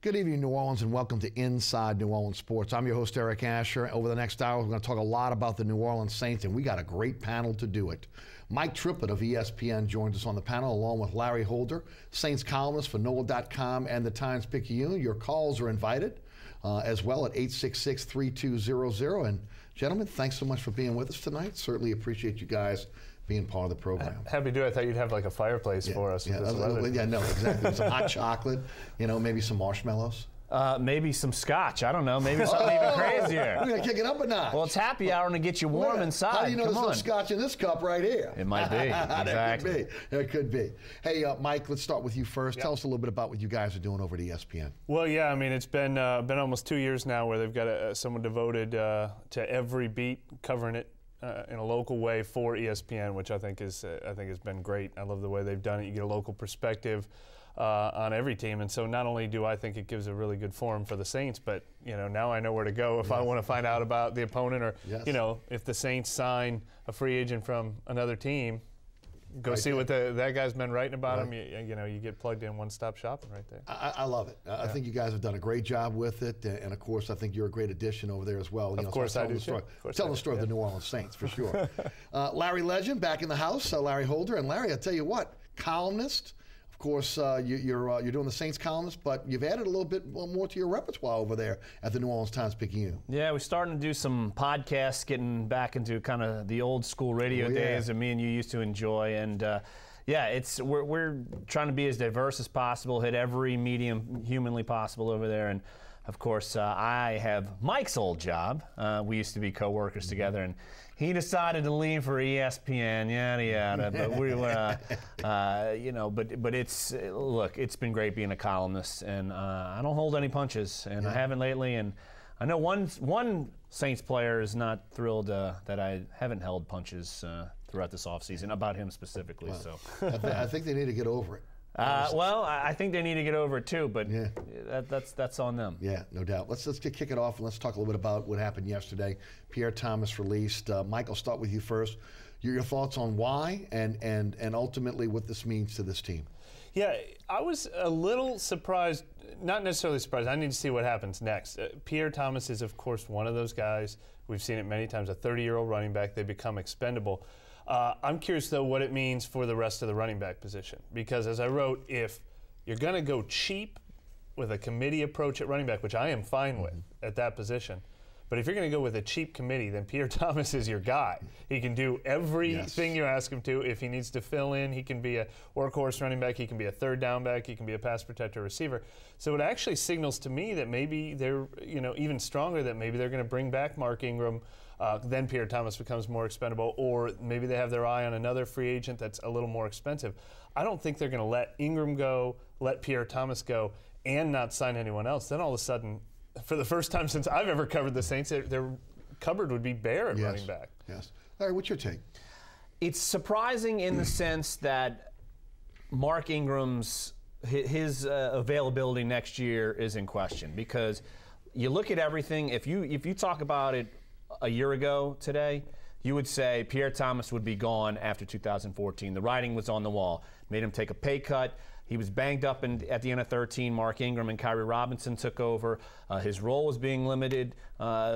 Good evening, New Orleans, and welcome to Inside New Orleans Sports. I'm your host, Eric Asher. Over the next hour, we're going to talk a lot about the New Orleans Saints, and we got a great panel to do it. Mike Triplett of ESPN joins us on the panel, along with Larry Holder, Saints columnist for NOLA.com and the Times-Picayune. Your calls are invited as well at 866-3200. And gentlemen, thanks so much for being with us tonight. Certainly appreciate you guys being part of the program. Happy to do it. I thought you'd have like a fireplace for us. Yeah, no, exactly. Some hot chocolate, maybe some marshmallows. Maybe some scotch. I don't know. Maybe something even crazier. We're going to kick it up a notch. Well, it's happy hour to get you warm inside. How do you know there's no scotch in this cup right here? It might be. Exactly. It could be. Hey, Mike, let's start with you first. Yep. Tell us a little bit about what you guys are doing over at ESPN. Well, yeah, I mean, it's been almost 2 years now where they've got someone devoted to every beat, covering it in a local way for ESPN, which I think has been great. I love the way they've done it. You get a local perspective on every team, and so not only do I think it gives a really good forum for the Saints, but now I know where to go if I want to find out about the opponent, or if the Saints sign a free agent from another team, go see what that guy's been writing about him. You get plugged in, one-stop shopping right there. I love it. I think you guys have done a great job with it, and of course I think you're a great addition over there as well. Of course I do. Telling the story of the New Orleans Saints for sure. Larry Legend back in the house. Larry Holder, and Larry, I tell you what, columnist. Of course, you're doing the Saints columnist, but you've added a little bit more to your repertoire over there at the New Orleans Times-Picayune. Yeah, we're starting to do some podcasts, getting back into kind of the old school radio days that me and you used to enjoy, and we're trying to be as diverse as possible, hit every medium humanly possible over there, and of course, I have Mike's old job. We used to be co-workers together, and he decided to leave for ESPN, yada yada. But we were, but it's been great being a columnist, and I don't hold any punches, and I haven't lately. And I know one Saints player is not thrilled that I haven't held punches throughout this offseason about him specifically. Wow. So I think they need to get over it. I think they need to get over it too, but that's on them. Yeah, no doubt. Let's kick it off, and let's talk a little bit about what happened yesterday. Pierre Thomas released. Mike, I'll start with you first. Your thoughts on why and ultimately what this means to this team. Yeah, I was a little surprised, not necessarily surprised. I need to see what happens next. Pierre Thomas is, of course, one of those guys. We've seen it many times, a 30-year-old running back. They become expendable. I'm curious, though, what it means for the rest of the running back position. Because as I wrote, if you're going to go cheap with a committee approach at running back, which I am fine with at that position, but if you're going to go with a cheap committee, then Pierre Thomas is your guy. He can do everything you ask him to. If he needs to fill in, he can be a workhorse running back. He can be a third down back. He can be a pass protector receiver. So it actually signals to me that maybe they're, even stronger, that maybe they're going to bring back Mark Ingram. Then Pierre Thomas becomes more expendable, or maybe they have their eye on another free agent that's a little more expensive. I don't think they're going to let Ingram go, let Pierre Thomas go, and not sign anyone else. Then all of a sudden, for the first time since I've ever covered the Saints, their cupboard would be bare at running back. Yes. Larry, what's your take? It's surprising in the sense that Mark Ingram's his availability next year is in question, because you look at everything. If you talk about it a year ago today, you would say Pierre Thomas would be gone after 2014. The writing was on the wall. Made him take a pay cut. He was banged up at the end of 13. Mark Ingram and Kyrie Robinson took over. His role was being limited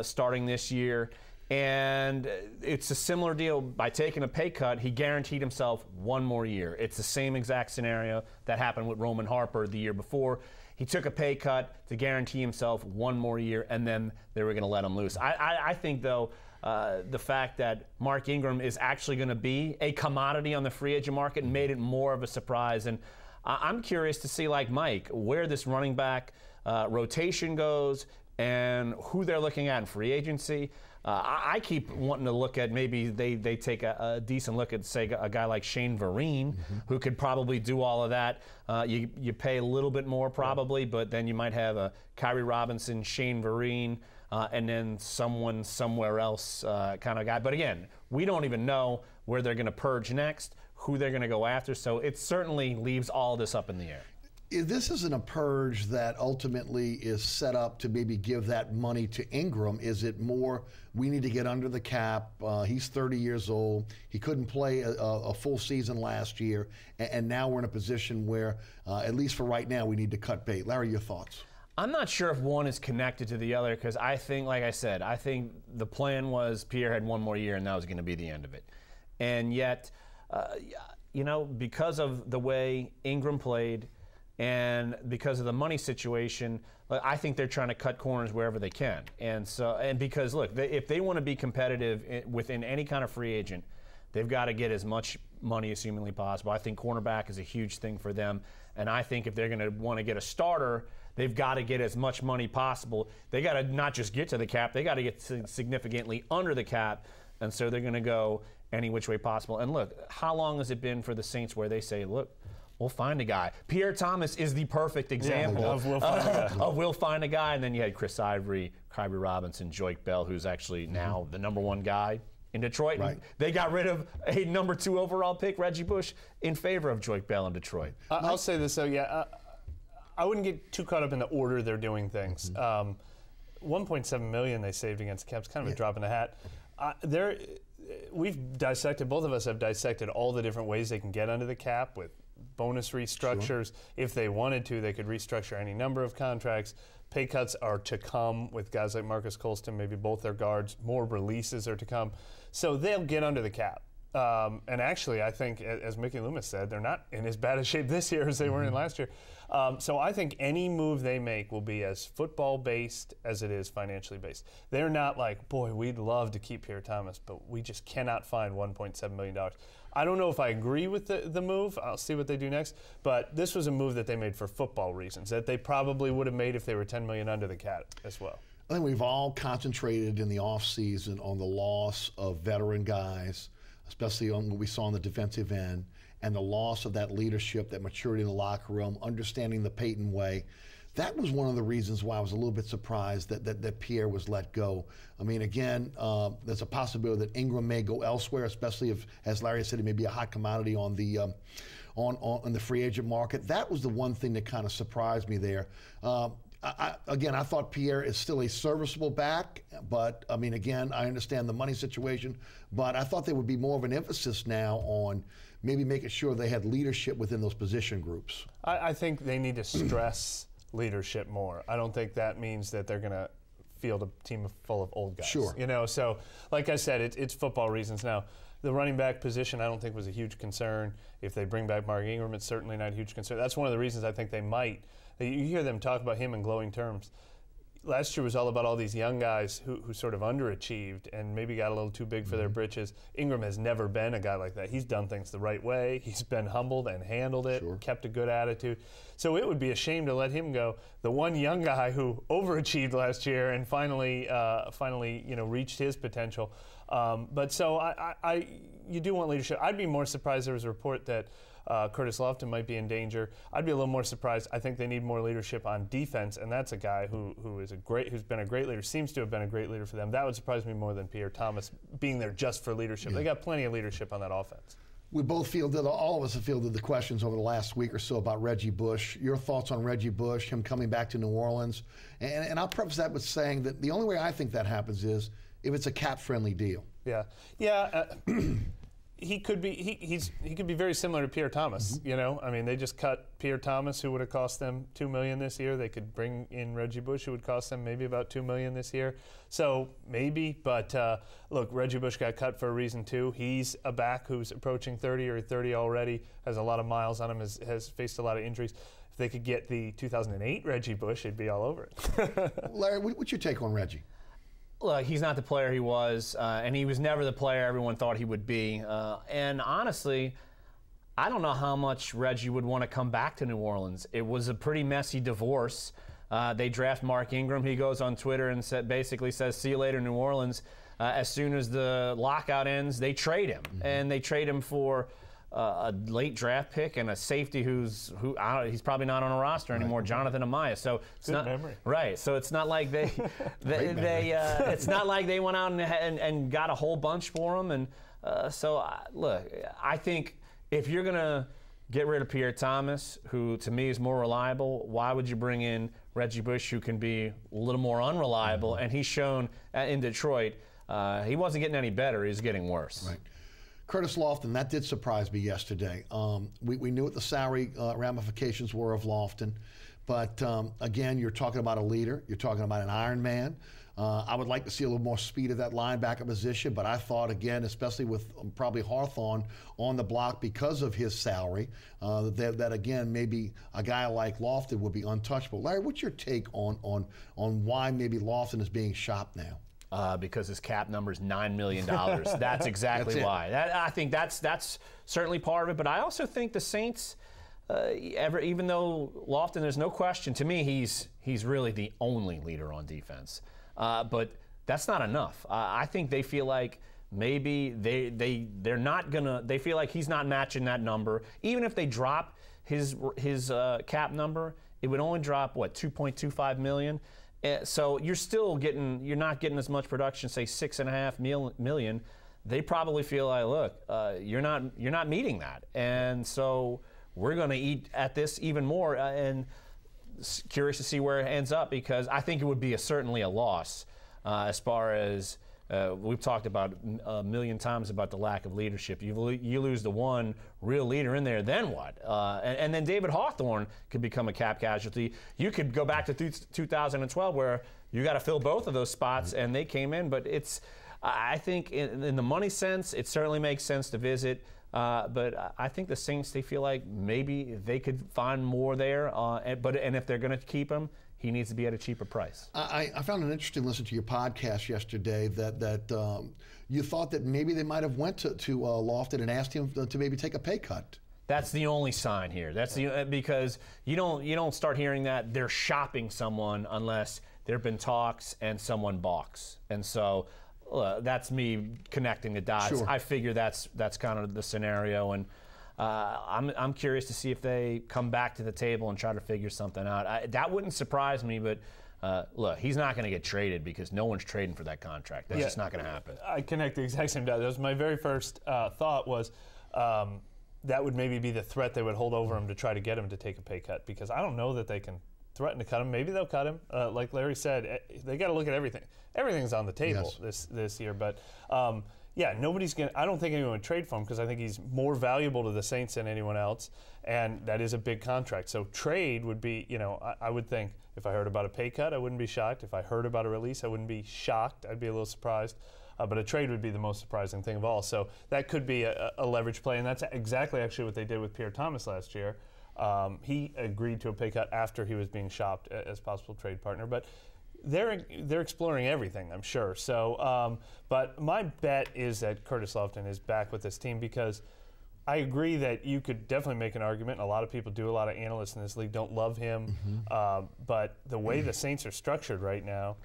starting this year. And it's a similar deal. By taking a pay cut, he guaranteed himself one more year. It's the same exact scenario that happened with Roman Harper the year before. He took a pay cut to guarantee himself one more year, and then they were going to let him loose. I think, though, the fact that Mark Ingram is actually going to be a commodity on the free agent market made it more of a surprise. And I'm curious to see, like Mike, where this running back rotation goes and who they're looking at in free agency. I keep wanting to look at, maybe they take a decent look at, say, a guy like Shane Vereen, who could probably do all of that. You pay a little bit more probably, but then you might have a Kyrie Robinson, Shane Vereen, and then someone somewhere else kind of guy. But again, we don't even know where they're going to purge next, who they're going to go after. So it certainly leaves all this up in the air. This isn't a purge that ultimately is set up to maybe give that money to Ingram. Is it more, we need to get under the cap? He's 30 years old. He couldn't play a full season last year. And now we're in a position where, at least for right now, we need to cut bait. Larry, your thoughts? I'm not sure if one is connected to the other because I think, like I said, I think the plan was Pierre had one more year and that was going to be the end of it. And yet, because of the way Ingram played and because of the money situation, I think they're trying to cut corners wherever they can. And because, look, if they want to be competitive within any kind of free agent, they've got to get as much money as humanly possible. I think cornerback is a huge thing for them. And I think if they're going to want to get a starter, they've got to get as much money possible. They got to not just get to the cap, they got to get significantly under the cap. And so they're going to go any which way possible. And look, how long has it been for the Saints where they say, look, we'll find a guy? Pierre Thomas is the perfect example of we'll find a guy. And then you had Chris Ivory, Kyrie Robinson, Joik Bell, who's actually now the #1 guy in Detroit. Right. They got rid of a #2 overall pick, Reggie Bush, in favor of Joik Bell in Detroit. I'll say this, though, I wouldn't get too caught up in the order they're doing things. $1.7 million they saved against the cap is kind of a drop in the hat. We've dissected, both of us have dissected all the different ways they can get under the cap with bonus restructures. Sure. If they wanted to, they could restructure any number of contracts. Pay cuts are to come with guys like Marcus Colston, maybe both their guards. More releases are to come. So they'll get under the cap. And actually, I think, as Mickey Loomis said, they're not in as bad a shape this year as they were in last year. So I think any move they make will be as football-based as it is financially based. They're not like, boy, we'd love to keep Pierre Thomas, but we just cannot find $1.7 million. I don't know if I agree with the move. I'll see what they do next. But this was a move that they made for football reasons, that they probably would have made if they were $10 million under the cap as well. I think we've all concentrated in the offseason on the loss of veteran guys, especially on what we saw on the defensive end, and the loss of that leadership, that maturity in the locker room, understanding the Peyton way. That was one of the reasons why I was a little bit surprised that Pierre was let go. I mean, again, there's a possibility that Ingram may go elsewhere, especially if, as Larry said, he may be a hot commodity on the on the free agent market. That was the one thing that kind of surprised me there. I thought Pierre is still a serviceable back, but I mean, again, I understand the money situation, but I thought there would be more of an emphasis now on maybe making sure they had leadership within those position groups. I think they need to stress leadership more. I don't think that means that they're going to field a team full of old guys. Sure. So like I said, it's football reasons. Now, the running back position I don't think was a huge concern. If they bring back Mark Ingram, it's certainly not a huge concern. That's one of the reasons I think they might. You hear them talk about him in glowing terms. Last year was all about all these young guys who sort of underachieved and maybe got a little too big for their britches. Ingram has never been a guy like that. He's done things the right way. He's been humbled and handled it, kept a good attitude. So it would be a shame to let him go. The one young guy who overachieved last year and finally reached his potential. But so you do want leadership. I'd be more surprised there was a report that Curtis Lofton might be in danger. I'd be a little more surprised. I think they need more leadership on defense, and that's a guy who's been a great leader, seems to have been a great leader for them. That would surprise me more than Pierre Thomas being there just for leadership. They got plenty of leadership on that offense. We both fielded, all of us have fielded the questions over the last week or so about Reggie Bush. Your thoughts on Reggie Bush, him coming back to New Orleans? And I'll preface that with saying that the only way I think that happens is if it's a cap-friendly deal. Yeah. He could be very similar to Pierre Thomas. I mean, they just cut Pierre Thomas, who would have cost them $2 million this year. They could bring in Reggie Bush, who would cost them maybe about $2 million this year. So maybe, but look, Reggie Bush got cut for a reason too. He's a back who's approaching 30 or 30 already, has a lot of miles on him, has faced a lot of injuries. If they could get the 2008 Reggie Bush, it'd be all over it. Larry, what's your take on Reggie? Look, he's not the player he was, and he was never the player everyone thought he would be. And honestly, I don't know how much Reggie would want to come back to New Orleans. It was a pretty messy divorce. They draft Mark Ingram. He goes on Twitter and basically says, "See you later, New Orleans." As soon as the lockout ends, they trade him, and they trade him for a late draft pick and a safety he's probably not on a roster anymore, Jonathan Amaya. So it's good not memory. Right. So it's not like it's not like they went out and got a whole bunch for him. And look, I think if you're gonna get rid of Pierre Thomas, who to me is more reliable, why would you bring in Reggie Bush, who can be a little more unreliable? And he's shown in Detroit he wasn't getting any better; he was getting worse. Right. Curtis Lofton, that did surprise me yesterday. We knew what the salary ramifications were of Lofton, But again, you're talking about a leader. You're talking about an Iron Man. I would like to see a little more speed at that linebacker position, but I thought, again, especially with probably Hawthorne on the block because of his salary, that again, maybe a guy like Lofton would be untouchable. Larry, what's your take on why maybe Lofton is being shopped now? Because his cap number is $9 million. That's exactly why. I think that's certainly part of it. But I also think the Saints, even though Lofton, there's no question, to me, he's really the only leader on defense. But that's not enough. I think they feel like maybe they're not gonna. They feel like he's not matching that number. Even if they drop his cap number, it would only drop what, $2.25 million. So you're not getting as much production, say $6.5 million. They probably feel like, look, you're not meeting that, and so we're going to eat at this even more. And curious to see where it ends up, because I think it would be certainly a loss as far as we've talked about a million times about the lack of leadership. You lose the one real leader in there, then what? And then David Hawthorne could become a cap casualty. You could go back to 2012 where you got to fill both of those spots, and they came in. But I think in the money sense, it certainly makes sense to visit. But I think the Saints, they feel like maybe they could find more there. And if they're going to keep him, he needs to be at a cheaper price. I found it interesting listening to your podcast yesterday that you thought that maybe they might have went to Lofton and asked him to maybe take a pay cut. That's the only sign here. That's because you don't start hearing that they're shopping someone unless there have been talks and someone balks. And so that's me connecting the dots. Sure. I figure that's kind of the scenario, and I'm curious to see if they come back to the table and try to figure something out. That wouldn't surprise me, but look, he's not going to get traded because no one's trading for that contract. That's just not going to happen. I connect the exact same dot. That was my very first thought was that would maybe be the threat they would hold over him to try to get him to take a pay cut, because I don't know that they can threaten to cut him. Maybe they'll cut him. Like Larry said, they got to look at everything. Everything's on the table this year, but yeah, nobody's going to, I don't think anyone would trade for him because I think he's more valuable to the Saints than anyone else, and that is a big contract. So trade would be, I would think if I heard about a pay cut, I wouldn't be shocked. If I heard about a release, I wouldn't be shocked. I'd be a little surprised. But a trade would be the most surprising thing of all. So that could be a leverage play, and that's exactly actually what they did with Pierre Thomas last year. He agreed to a pay cut after he was being shopped as possible trade partner. But they're exploring everything, I'm sure. So, but my bet is that Curtis Lofton is back with this team, because I agree that you could definitely make an argument, and a lot of people do, a lot of analysts in this league don't love him. But the way the Saints are structured right now,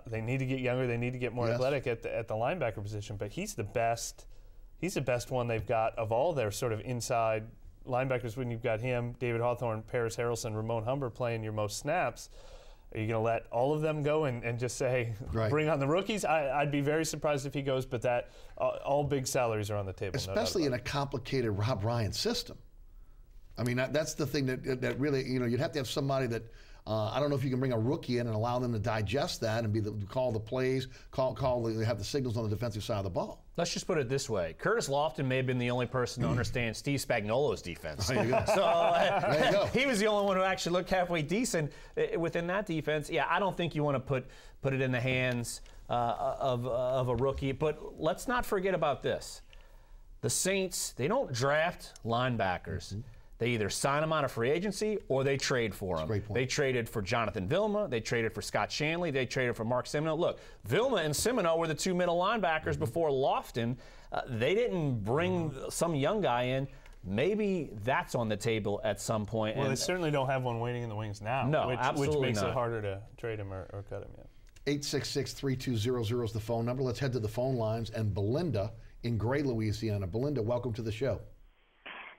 they need to get younger, they need to get more athletic at the linebacker position. But he's the best one they've got of all their sort of inside linebackers. When you've got him, David Hawthorne, Paris Harrelson, Ramon Humber playing your most snaps, are you going to let all of them go and just say, bring on the rookies? I'd be very surprised if he goes, but that all big salaries are on the table. Especially in a complicated Rob Ryan system. I mean, that's the thing that really, you'd have to have somebody that, I don't know if you can bring a rookie in and allow them to digest that and call the plays, have the signals on the defensive side of the ball. Let's just put it this way. Curtis Lofton may have been the only person to understand Steve Spagnuolo's defense. There you go. So there you go. He was the only one who actually looked halfway decent within that defense. Yeah, I don't think you want to put it in the hands of a rookie. But let's not forget about this. The Saints, they don't draft linebackers. They either sign them out of free agency or they trade for them. They traded for Jonathan Vilma. They traded for Scott Shanley. They traded for Mark Semino. Look, Vilma and Semino were the two middle linebackers before Lofton. They didn't bring some young guy in. Maybe that's on the table at some point. Well, they certainly don't have one waiting in the wings now. No, which makes it harder to trade him or cut him. 866-3200 is the phone number. Let's head to the phone lines. And Belinda in Gray, Louisiana. Belinda, welcome to the show.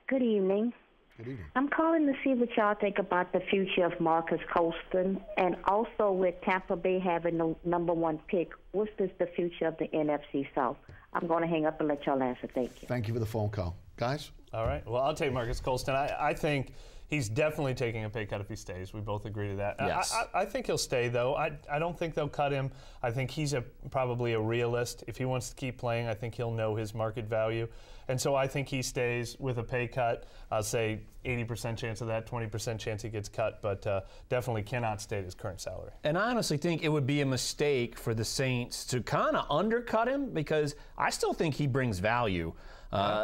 Good evening. Good evening. I'm calling to see what y'all think about the future of Marcus Colston, and also with Tampa Bay having the #1 pick, what's the future of the NFC South? I'm going to hang up and let y'all answer. Thank you. Thank you for the phone call. Guys? All right. Well, I'll take Marcus Colston. I think he's definitely taking a pay cut if he stays. We both agree to that. Yes. I think he'll stay, though. I don't think they'll cut him. I think he's probably a realist. If he wants to keep playing, I think he'll know his market value. And so I think he stays with a pay cut. I'll say 80% chance of that, 20% chance he gets cut, but definitely cannot stay at his current salary. And I honestly think it would be a mistake for the Saints to kind of undercut him, because I still think he brings value.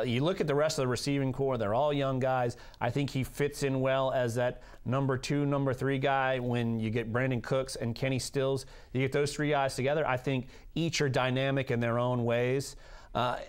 You look at the rest of the receiving core, they're all young guys. I think he fits in well as that number 2, number 3 guy. When you get Brandon Cooks and Kenny Stills, you get those 3 guys together, I think each are dynamic in their own ways. I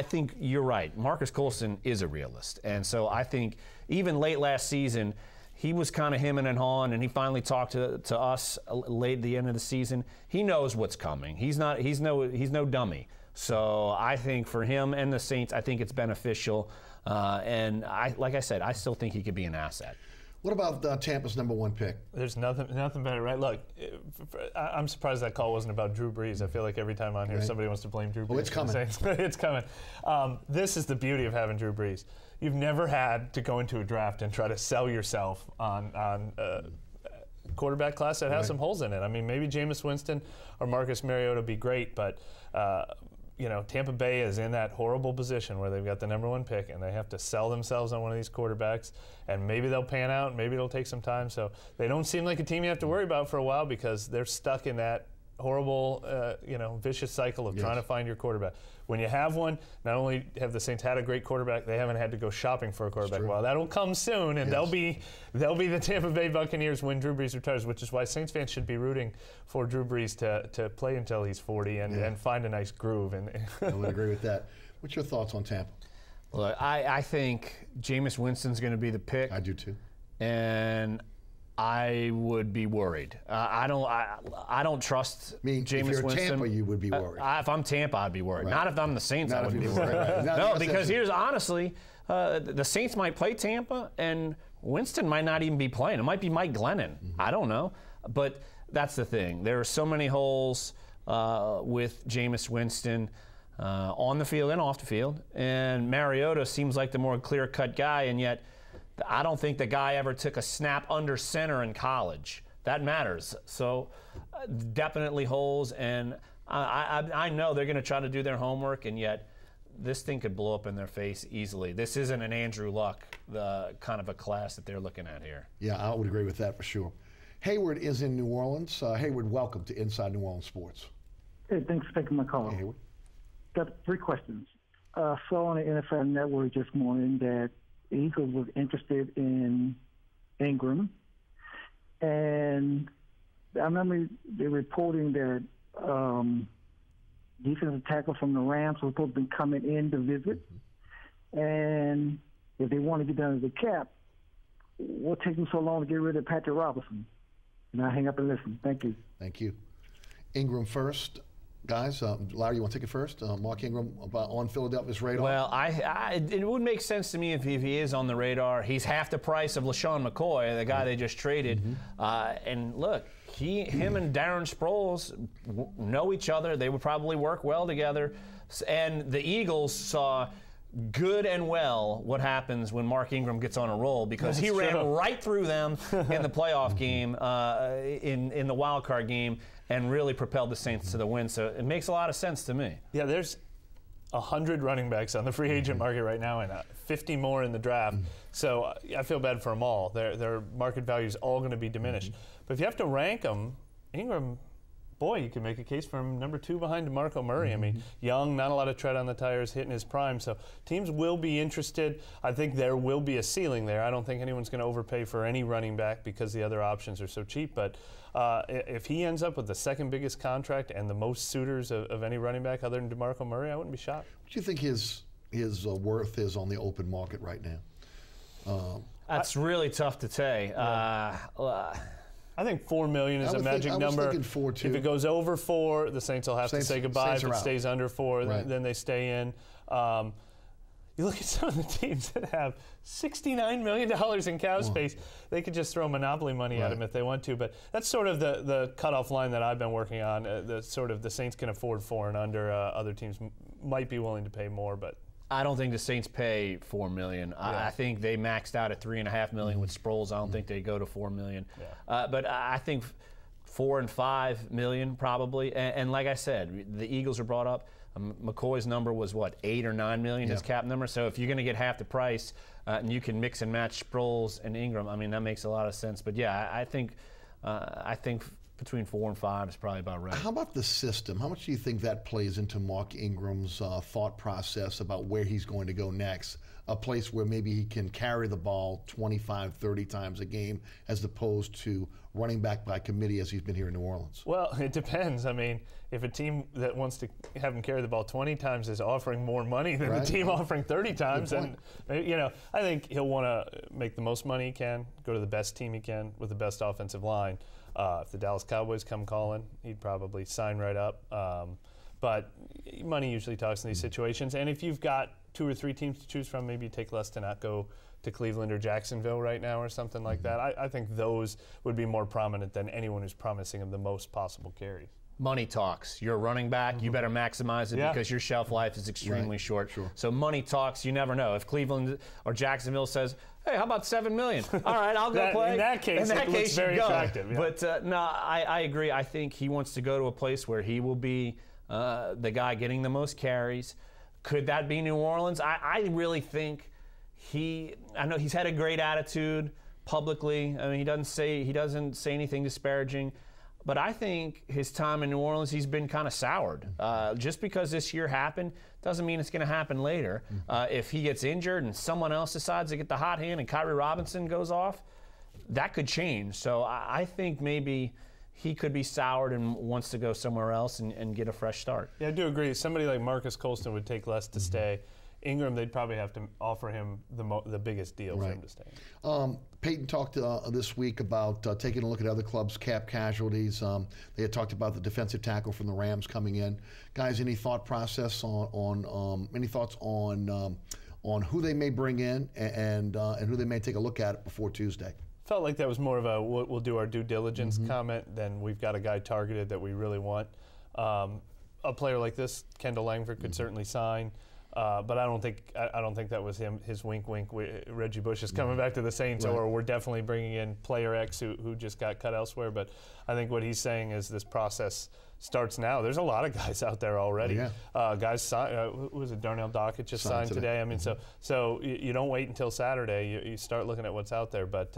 think you're right. Marcus Colston is a realist. And so I think even late last season, he was kind of hemming and hawing, and he finally talked to us late at the end of the season. He knows what's coming. He's no dummy. So I think for him and the Saints, I think it's beneficial. And like I said, I still think he could be an asset. What about Tampa's number 1 pick? There's nothing better, right? Look, I'm surprised that call wasn't about Drew Brees. I feel like every time on here, somebody wants to blame Drew Brees. Oh, it's coming. It's coming. This is the beauty of having Drew Brees. You've never had to go into a draft and try to sell yourself on a quarterback class that has some holes in it. I mean, maybe Jameis Winston or Marcus Mariota would be great, but Tampa Bay is in that horrible position where they've got the number 1 pick and they have to sell themselves on one of these quarterbacks, and maybe they'll pan out, maybe it'll take some time. So they don't seem like a team you have to worry about for a while, because they're stuck in that horrible, vicious cycle of trying to find your quarterback. When you have one, not only have the Saints had a great quarterback, they haven't had to go shopping for a quarterback. Well, that'll come soon, and they'll be the Tampa Bay Buccaneers when Drew Brees retires, which is why Saints fans should be rooting for Drew Brees to play until he's 40 and find a nice groove. I would agree with that. What's your thoughts on Tampa? Look, I think Jameis Winston's going to be the pick. I do too. And I would be worried. I don't trust Jameis Winston. If you're Tampa, you would be worried. If I'm Tampa, I'd be worried. Right. Not if I'm the Saints, I wouldn't be worried. Right. No, because here's honestly, the Saints might play Tampa, and Winston might not even be playing. It might be Mike Glennon. I don't know. But that's the thing. There are so many holes with Jameis Winston on the field and off the field. And Mariota seems like the more clear-cut guy, and yet I don't think the guy ever took a snap under center in college. That matters. So definitely holes, and I know they're going to try to do their homework, and yet this thing could blow up in their face easily. This isn't an Andrew Luck, the kind of a class that they're looking at here. Yeah, I would agree with that for sure. Hayward is in New Orleans. Hayward, welcome to Inside New Orleans Sports. Hey, thanks for taking my call. Hey, Hayward. Got 3 questions. Saw on the NFL Network this morning that the Eagles was interested in Ingram, and I remember they reporting that defensive tackle from the Rams was supposed to be coming in to visit, and if they want to get down to the cap, what takes them so long to get rid of Patrick Robinson? And I hang up and listen. Thank you. Thank you. Ingram first. Guys, Larry, you want to take it first? Mark Ingram on Philadelphia's radar? Well, it would make sense to me if he is on the radar. He's half the price of LaShawn McCoy, the guy they just traded. And look, him and Darren Sproles know each other. They would probably work well together. And the Eagles saw good and well what happens when Mark Ingram gets on a roll, because he ran right through them in the playoff game, in the wild card game, and really propelled the Saints to the win. So it makes a lot of sense to me. Yeah, there's 100 running backs on the free agent market right now, and 50 more in the draft. So I feel bad for them all. Their market value is all going to be diminished. But if you have to rank them, Ingram, boy, you can make a case for him number 2 behind DeMarco Murray. I mean, young, not a lot of tread on the tires, hitting his prime. So teams will be interested. I think there will be a ceiling there. I don't think anyone's going to overpay for any running back because the other options are so cheap. But if he ends up with the second biggest contract and the most suitors of any running back other than DeMarco Murray, I wouldn't be shocked. What do you think his worth is on the open market right now? That's really tough to say. I think $4 million is a magic number. I was thinking 4 too. If it goes over 4, the Saints will have to say goodbye. If it stays under 4, then they stay in. You look at some of the teams that have $69 million in cap space. They could just throw monopoly money at him if they want to. But that's sort of the cutoff line that I've been working on. The Saints can afford 4 and under. Other teams might be willing to pay more, but I don't think the Saints pay $4 million. I think they maxed out at $3.5 million with Sproles. I don't think they go to $4 million. But I think $4 and $5 million probably. And like I said, the Eagles are brought up. McCoy's number was what, $8 or $9 million, his cap number. So if you're going to get half the price, and you can mix and match Sproles and Ingram, I mean that makes a lot of sense. But yeah, I think between 4 and 5 is probably about right. How about the system? How much do you think that plays into Mark Ingram's thought process about where he's going to go next? A place where maybe he can carry the ball 25, 30 times a game as opposed to running back by committee as he's been here in New Orleans? Well, it depends. I mean, if a team that wants to have him carry the ball 20 times is offering more money than the team offering 30 times, then, I think he'll want to make the most money he can, go to the best team he can with the best offensive line. If the Dallas Cowboys come calling, he'd probably sign right up. But money usually talks in these situations. And if you've got 2 or 3 teams to choose from, maybe you take less to not go to Cleveland or Jacksonville right now or something like that. I think those would be more prominent than anyone who's promising him the most possible carries. Money talks. You're a running back. You better maximize it because your shelf life is extremely short. So money talks. You never know. If Cleveland or Jacksonville says, hey, how about $7 million? All right, I'll go play. In that case, it looks very attractive. Yeah. But no, I agree. I think he wants to go to a place where he will be the guy getting the most carries. Could that be New Orleans? I really think I know he's had a great attitude publicly. I mean, he doesn't say anything disparaging. But I think his time in New Orleans, he's been kind of soured. Just because this year happened doesn't mean it's going to happen later. If he gets injured and someone else decides to get the hot hand and Kyrie Robinson goes off, that could change. So I think maybe he could be soured and wants to go somewhere else and get a fresh start. Yeah, I do agree. Somebody like Marcus Colston would take less to stay. Ingram, they'd probably have to offer him the biggest deal for him to stay. Peyton talked this week about taking a look at other clubs' cap casualties. They had talked about the defensive tackle from the Rams coming in. Guys, any thought process any thoughts on who they may bring in and who they may take a look at before Tuesday? Felt like that was more of a we'll do our due diligence comment than we've got a guy targeted that we really want. A player like this, Kendall Langford, could certainly sign. But I don't think that was him. His wink. Reggie Bush is coming back to the Saints, or we're definitely bringing in player X who just got cut elsewhere. But I think what he's saying is this process starts now. There's a lot of guys out there already. Guys signed. Who was it? Darnell Dockett just signed today. I mean, so you don't wait until Saturday. You start looking at what's out there. But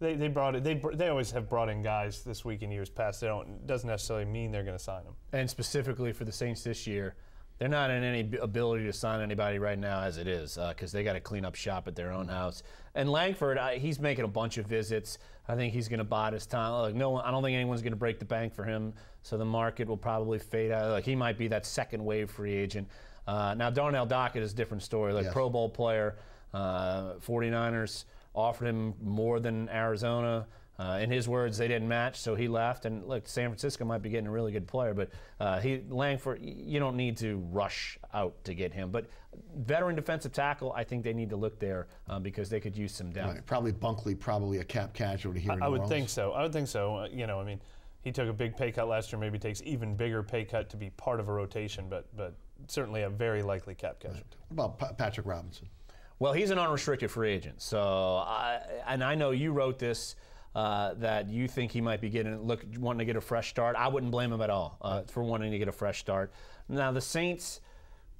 they always have brought in guys this week in years past. Doesn't necessarily mean they're going to sign them. And specifically for the Saints this year, they're not in any ability to sign anybody right now as it is because they got to clean up shop at their own house. And Langford, he's making a bunch of visits. I think he's going to bide his time. I don't think anyone's going to break the bank for him, so the market will probably fade out. He might be that second wave free agent. Now, Darnell Dockett is a different story. Pro Bowl player, 49ers offered him more than Arizona. In his words, they didn't match, so he left. And look, San Francisco might be getting a really good player, but Langford, you don't need to rush out to get him. But veteran defensive tackle, I think they need to look there because they could use some depth. Right. Probably Bunkley, probably a cap casualty here in New Orleans. I would think so. I mean, he took a big pay cut last year. Maybe takes even bigger pay cut to be part of a rotation, but certainly a very likely cap casualty. What about Patrick Robinson? Well, he's an unrestricted free agent. So, and I know you wrote this. That you think he might be wanting to get a fresh start. I wouldn't blame him at all for wanting to get a fresh start. Now the Saints,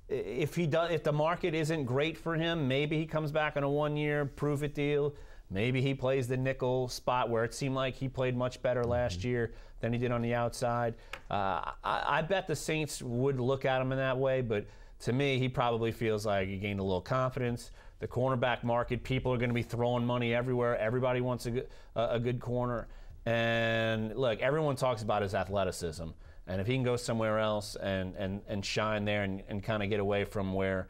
if the market isn't great for him, maybe he comes back on a 1-year prove-it deal. Maybe he plays the nickel spot where it seemed like he played much better last year than he did on the outside. I bet the Saints would look at him in that way, but to me, he probably feels like he gained a little confidence. The cornerback market, people are going to be throwing money everywhere. Everybody wants a good corner. And look, everyone talks about his athleticism. And if he can go somewhere else and shine there and kind of get away from where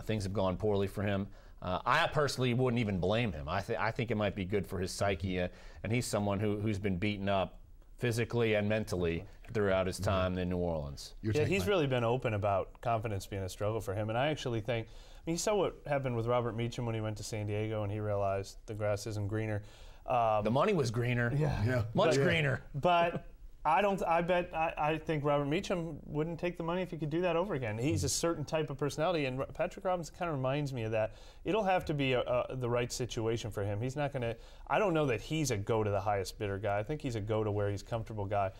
things have gone poorly for him, I personally wouldn't even blame him. I think it might be good for his psyche. And he's someone who's been beaten up physically and mentally throughout his time in New Orleans. He's really been open about confidence being a struggle for him. And I actually think, you saw what happened with Robert Meacham when he went to San Diego and he realized the grass isn't greener. The money was greener. Yeah. Much greener. But I think Robert Meacham wouldn't take the money if he could do that over again. He's a certain type of personality, and Patrick Robinson kind of reminds me of that. It'll have to be the right situation for him. He's not going to. I don't know that he's a go to the highest bidder guy. I think he's a go to where he's comfortable guy.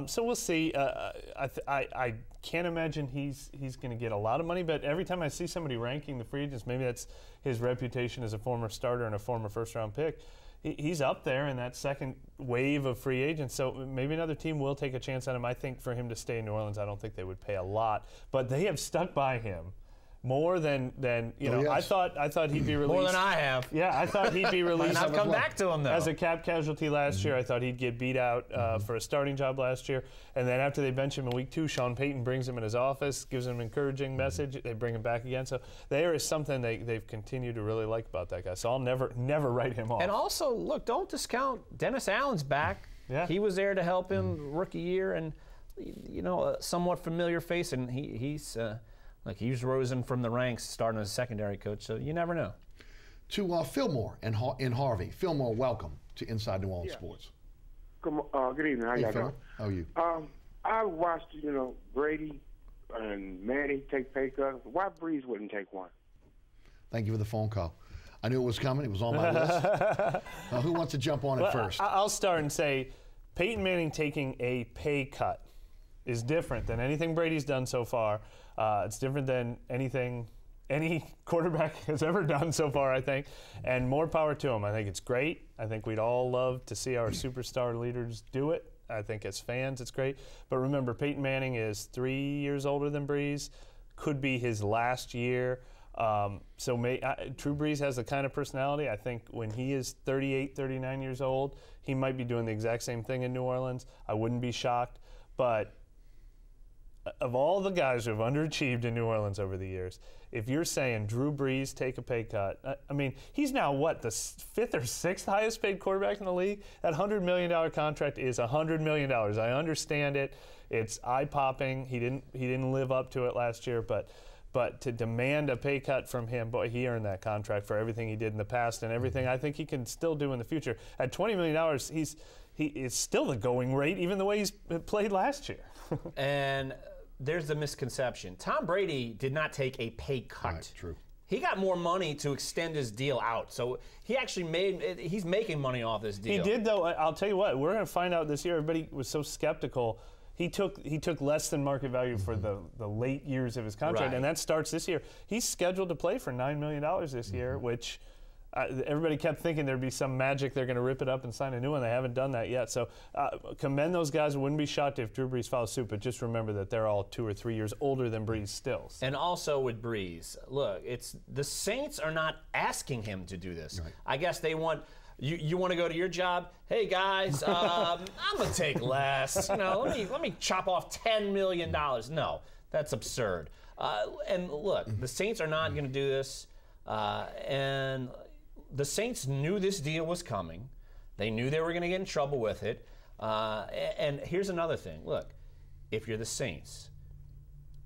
So we'll see. I can't imagine he's going to get a lot of money, but every time I see somebody ranking the free agents, maybe that's his reputation as a former starter and a former first-round pick. He's up there in that second wave of free agents, so maybe another team will take a chance on him. I think for him to stay in New Orleans, I don't think they would pay a lot, but they have stuck by him more than you know. Yes. I thought he'd be released More than I have. Yeah, I thought he'd be released. I've come back to him though. As a cap casualty last year, I thought he'd get beat out for a starting job last year. And then after they bench him in week 2, Sean Payton brings him in his office, gives him an encouraging message. They bring him back again. So there is something they've continued to really like about that guy. So I'll never write him off. And also, look, don't discount Dennis Allen's back. Yeah. He was there to help him rookie year, and you know, a somewhat familiar face, and he's he's risen from the ranks starting as a secondary coach. So you never know. To Fillmore in Harvey. Fillmore, welcome to Inside New Orleans Sports. Good evening. How y'all doing? How are you? I watched, Brady and Manning take pay cuts. Why Breeze wouldn't take one? Thank you for the phone call. I knew it was coming. It was on my list. Who wants to jump on it first? I'll start and say Peyton Manning taking a pay cut is different than anything Brady's done so far. It's different than anything any quarterback has ever done so far, I think, and more power to him. I think it's great. I think we'd all love to see our superstar leaders do it. I think as fans it's great. But remember, Peyton Manning is 3 years older than Breeze, could be his last year. Drew Brees has the kind of personality, I think when he is 38, 39 years old, he might be doing the exact same thing in New Orleans. I wouldn't be shocked. But of all the guys who have underachieved in New Orleans over the years, if you're saying Drew Brees take a pay cut, I mean, he's now what, the 5th or 6th highest paid quarterback in the league? That $100 million contract is $100 million. I understand it. It's eye-popping. He didn't live up to it last year, but to demand a pay cut from him, boy, he earned that contract for everything he did in the past and everything I think he can still do in the future. At $20 million, he is still the going rate, even the way he's played last year. And there's the misconception. Tom Brady did not take a pay cut. Right, true. He got more money to extend his deal out. So he actually he's making money off this deal. He did, though. I'll tell you what, we're going to find out this year. Everybody was so skeptical. He took less than market value for the late years of his contract, Right. and that starts this year. He's scheduled to play for $9 million this year, which everybody kept thinking there'd be some magic. They're going to rip it up and sign a new one. They haven't done that yet. So commend those guys. Wouldn't be shocked if Drew Brees follows suit, but just remember that they're all 2 or 3 years older than Brees still. And also with Brees, look, it's the Saints are not asking him to do this. Right. I guess they want. You want to go to your job? Hey guys, I'm gonna take less. Let me chop off $10 million. No, that's absurd. And look, the Saints are not going to do this. And the Saints knew this deal was coming. They knew they were going to get in trouble with it. And here's another thing. Look, if you're the Saints,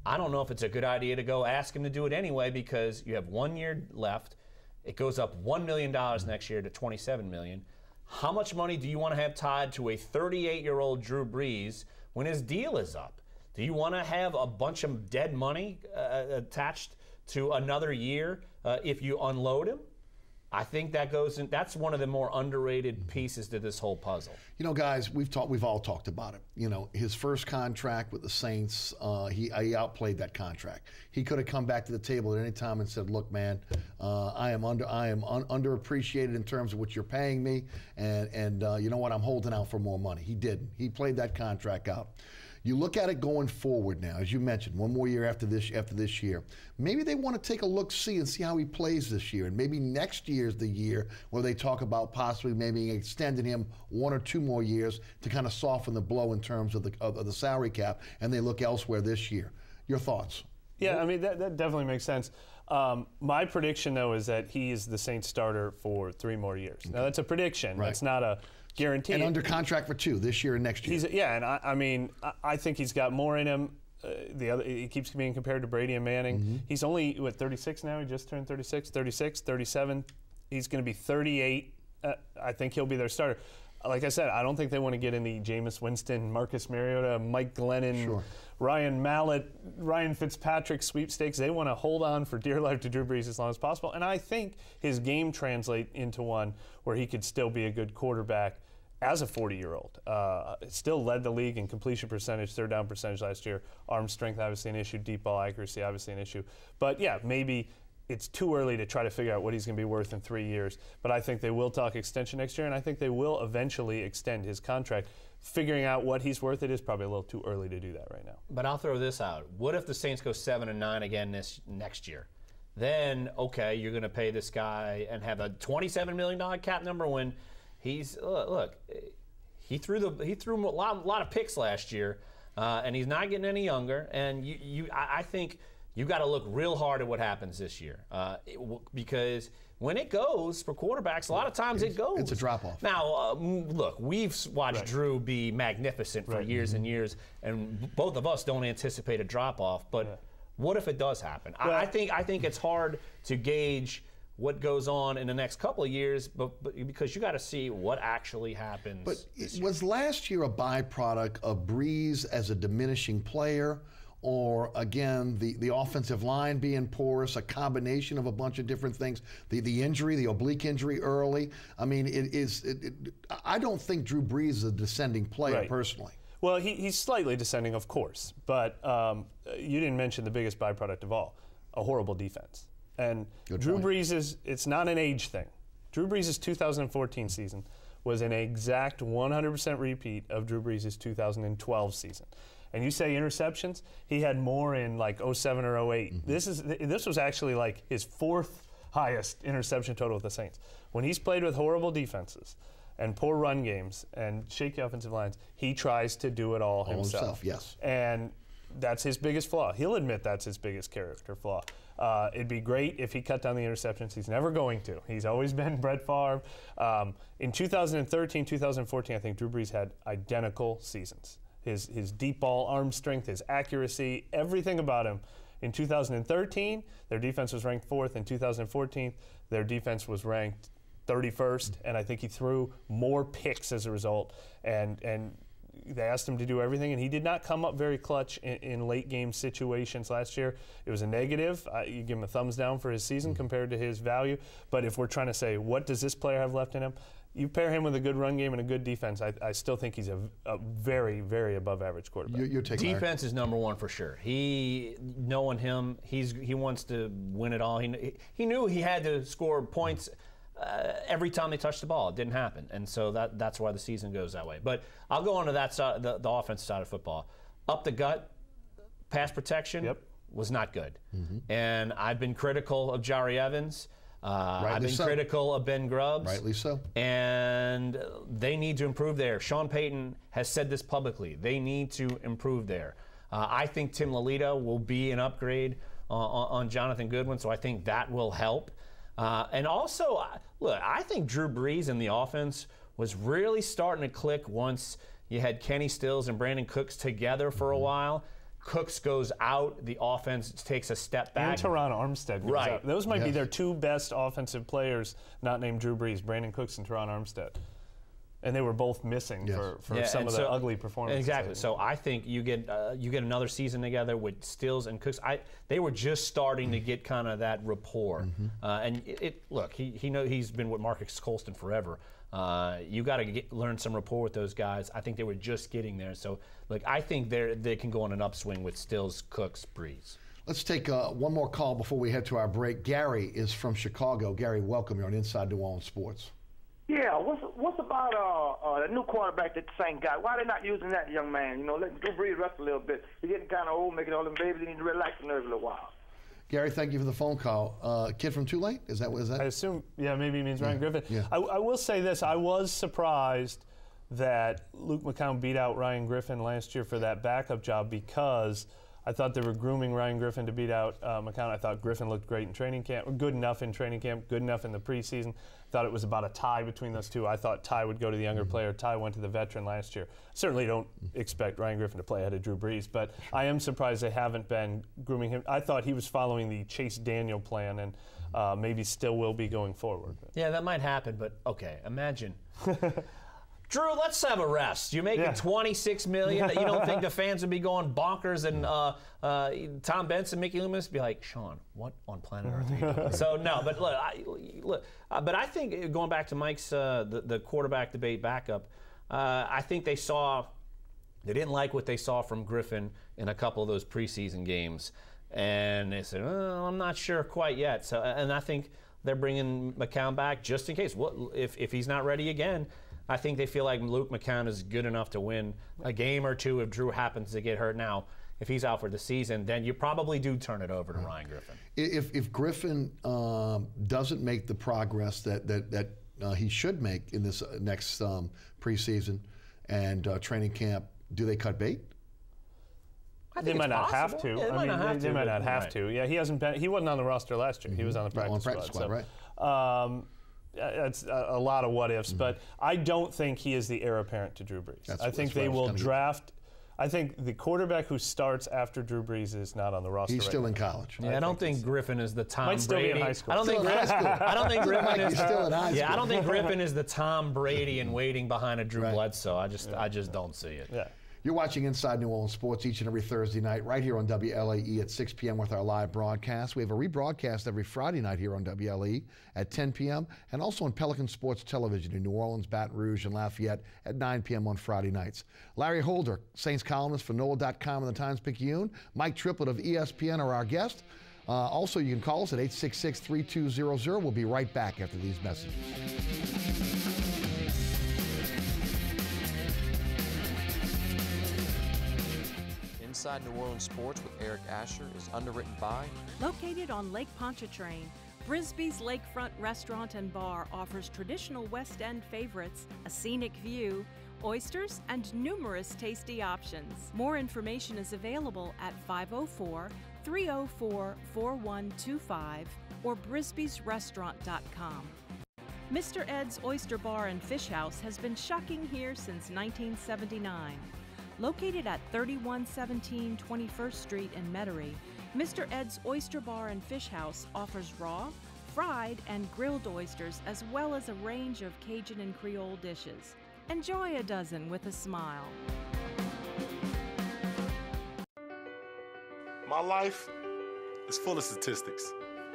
I don't know if it's a good idea to go ask him to do it anyway because you have 1 year left. It goes up $1 million next year to $27 million. How much money do you want to have tied to a 38-year-old Drew Brees when his deal is up? Do you want to have a bunch of dead money attached to another year if you unload him? I think that goes in. That's one of the more underrated pieces to this whole puzzle. Guys, we've all talked about it. His first contract with the Saints, he outplayed that contract. He could have come back to the table at any time and said, "Look, man, I am underappreciated in terms of what you're paying me, and you know what? I'm holding out for more money." He didn't. He played that contract out. You look at it going forward now, as you mentioned, 1 more year after this year. Maybe they want to take a look-see and see how he plays this year. And maybe next year's the year where they talk about possibly maybe extending him 1 or 2 more years to kind of soften the blow in terms of the salary cap, and they look elsewhere this year. Your thoughts? Yeah, I mean, that definitely makes sense. My prediction, though, is that he is the Saints starter for 3 more years. Okay. Now, that's a prediction. Right. That's not a guarantee. And under contract for 2 this year and next year. I think he's got more in him. He keeps being compared to Brady and Manning. Mm-hmm. He's only, 36 now? He just turned 36, 37. He's going to be 38. I think he'll be their starter. like I said, I don't think they want to get in the Jameis Winston, Marcus Mariota, Mike Glennon, Sure. Ryan Mallett, Ryan Fitzpatrick sweepstakes. They want to hold on for dear life to Drew Brees as long as possible. And I think his game translate into one where he could still be a good quarterback as a 40-year-old. Still led the league in completion percentage, third down percentage last year. Arm strength, obviously an issue. Deep ball accuracy, obviously an issue. But yeah, maybe it's too early to try to figure out what he's going to be worth in 3 years. But I think they will talk extension next year, and I think they will eventually extend his contract. Figuring out what he's worth, it is probably a little too early to do that right now. But I'll throw this out. What if the Saints go 7-9 again next year? Then, okay, you're going to pay this guy and have a $27 million cap number when he's look. He threw a lot of picks last year, and he's not getting any younger. And I think you got to look real hard at what happens this year, because when it goes for quarterbacks, a lot of times it goes. It's a drop-off. Now, look, we've watched Drew be magnificent for years and years, and both of us don't anticipate a drop-off. But what if it does happen? Well, I think it's hard to gauge what goes on in the next couple of years, but because you got to see what actually happens. But was last year a byproduct of Brees as a diminishing player? Or, again, the offensive line being porous, a combination of a bunch of different things, the injury, the oblique injury early. I mean, I don't think Drew Brees is a descending player, personally. Well, he's slightly descending, of course, but you didn't mention the biggest byproduct of all, a horrible defense. And Drew Brees it's not an age thing. Drew Brees' 2014 season was an exact 100% repeat of Drew Brees' 2012 season. And you say interceptions, he had more in like 07 or 08. Mm-hmm. This was actually like his fourth highest interception total with the Saints. When he's played with horrible defenses and poor run games and shaky offensive lines, he tries to do it all himself. Yes. And that's his biggest flaw. He'll admit that's his biggest character flaw. It'd be great if he cut down the interceptions. He's never going to. He's always been Brett Favre. In 2013, 2014, I think Drew Brees had identical seasons. His deep ball arm strength, his accuracy, everything about him. In 2013, their defense was ranked 4th. In 2014, their defense was ranked 31st, and I think he threw more picks as a result. And they asked him to do everything, and he did not come up very clutch in late game situations last year. It was a negative. You give him a thumbs down for his season compared to his value. But if we're trying to say, what does this player have left in him? You pair him with a good run game and a good defense, I still think he's a very, very above average quarterback. Your take, defense is number one for sure. Knowing him, he wants to win it all. He knew he had to score points every time they touched the ball. It didn't happen, and so that's why the season goes that way. But I'll go on to that side, the offensive side of football. Up the gut, pass protection was not good. Mm-hmm. And I've been critical of Jari Evans. I've been critical of Ben Grubbs. Rightly so. And they need to improve there. Sean Payton has said this publicly. They need to improve there. I think Tim Lolita will be an upgrade on Jonathan Goodwin, so I think that will help. And also, look, I think Drew Brees in the offense was really starting to click once you had Kenny Stills and Brandon Cooks together for a while. Cooks goes out, the offense takes a step back. And Teron Armstead goes out. Those might be their two best offensive players, not named Drew Brees, Brandon Cooks and Teron Armstead. And they were both missing for some of the ugly performances. Exactly. So I think you get another season together with Stills and Cooks. They were just starting to get kind of that rapport. And look, he's been with Marcus Colston forever. You got to learn some rapport with those guys. I think they were just getting there. So, look, I think they can go on an upswing with Stills, Cooks, Brees. Let's take one more call before we head to our break. Gary is from Chicago. Gary, welcome. You're on Inside New Orleans Sports. Yeah, what's about the new quarterback that the Saints got? Why are they not using that young man? Let Drew Brees rest a little bit. He's getting kind of old, making all them babies. He need to relax the nerves a little while. Gary, thank you for the phone call. Kid from Tulane? Is that? I assume, maybe he means Ryan Griffin. Yeah. I will say this. I was surprised that Luke McCown beat out Ryan Griffin last year for that backup job because I thought they were grooming Ryan Griffin to beat out McCown. I thought Griffin looked great in training camp, or good enough in training camp, good enough in the preseason. Thought it was about a tie between those two. I thought Ty would go to the younger player. Ty went to the veteran last year. Certainly don't expect Ryan Griffin to play ahead of Drew Brees, but I am surprised they haven't been grooming him. I thought he was following the Chase Daniel plan and maybe still will be going forward. Yeah, that might happen, but okay, imagine. Drew, let's have a rest. You're making $26 million. You don't think the fans would be going bonkers? And Tom Benson, Mickey Loomis be like, Sean, what on planet Earth are you doing? So no, but look, but I think going back to Mike's the quarterback debate backup, I think they didn't like what they saw from Griffin in a couple of those preseason games, and they said, oh, I'm not sure quite yet. So, and I think they're bringing McCown back just in case. If he's not ready again? I think they feel like Luke McCown is good enough to win a game or two if Drew happens to get hurt. Now, if he's out for the season, then you probably do turn it over to Ryan Griffin. If Griffin doesn't make the progress that he should make in this next preseason and training camp, do they cut bait? They might not have to. Yeah, they might not have to. Yeah, he wasn't on the roster last year. He was on the practice squad. Right. It's a lot of what ifs, but I don't think he is the heir apparent to Drew Brees. I think they will draft. I think the quarterback who starts after Drew Brees is not on the roster. He's still in college. Yeah, I don't think Griffin is the Tom Might still Brady. be in high school. I don't think Griffin is still in high school. Yeah, I don't think Griffin is the Tom Brady and waiting behind a Drew Bledsoe. I just don't see it. Yeah. You're watching Inside New Orleans Sports each and every Thursday night right here on WLAE at 6 p.m. with our live broadcast. We have a rebroadcast every Friday night here on WLAE at 10 p.m. and also on Pelican Sports Television in New Orleans, Baton Rouge, and Lafayette at 9 p.m. on Friday nights. Larry Holder, Saints columnist for NOLA.com and the Times-Picayune. Mike Triplett of ESPN are our guest. Also, you can call us at 866-3200. We'll be right back after these messages. Inside New Orleans Sports with Eric Asher is underwritten by... Located on Lake Pontchartrain, Brisbee's Lakefront Restaurant and Bar offers traditional West End favorites, a scenic view, oysters, and numerous tasty options. More information is available at 504-304-4125 or brisbeesrestaurant.com. Mr. Ed's Oyster Bar and Fish House has been shucking here since 1979. Located at 3117 21st Street in Metairie, Mr. Ed's Oyster Bar and Fish House offers raw, fried, and grilled oysters as well as a range of Cajun and Creole dishes. Enjoy a dozen with a smile. My life is full of statistics.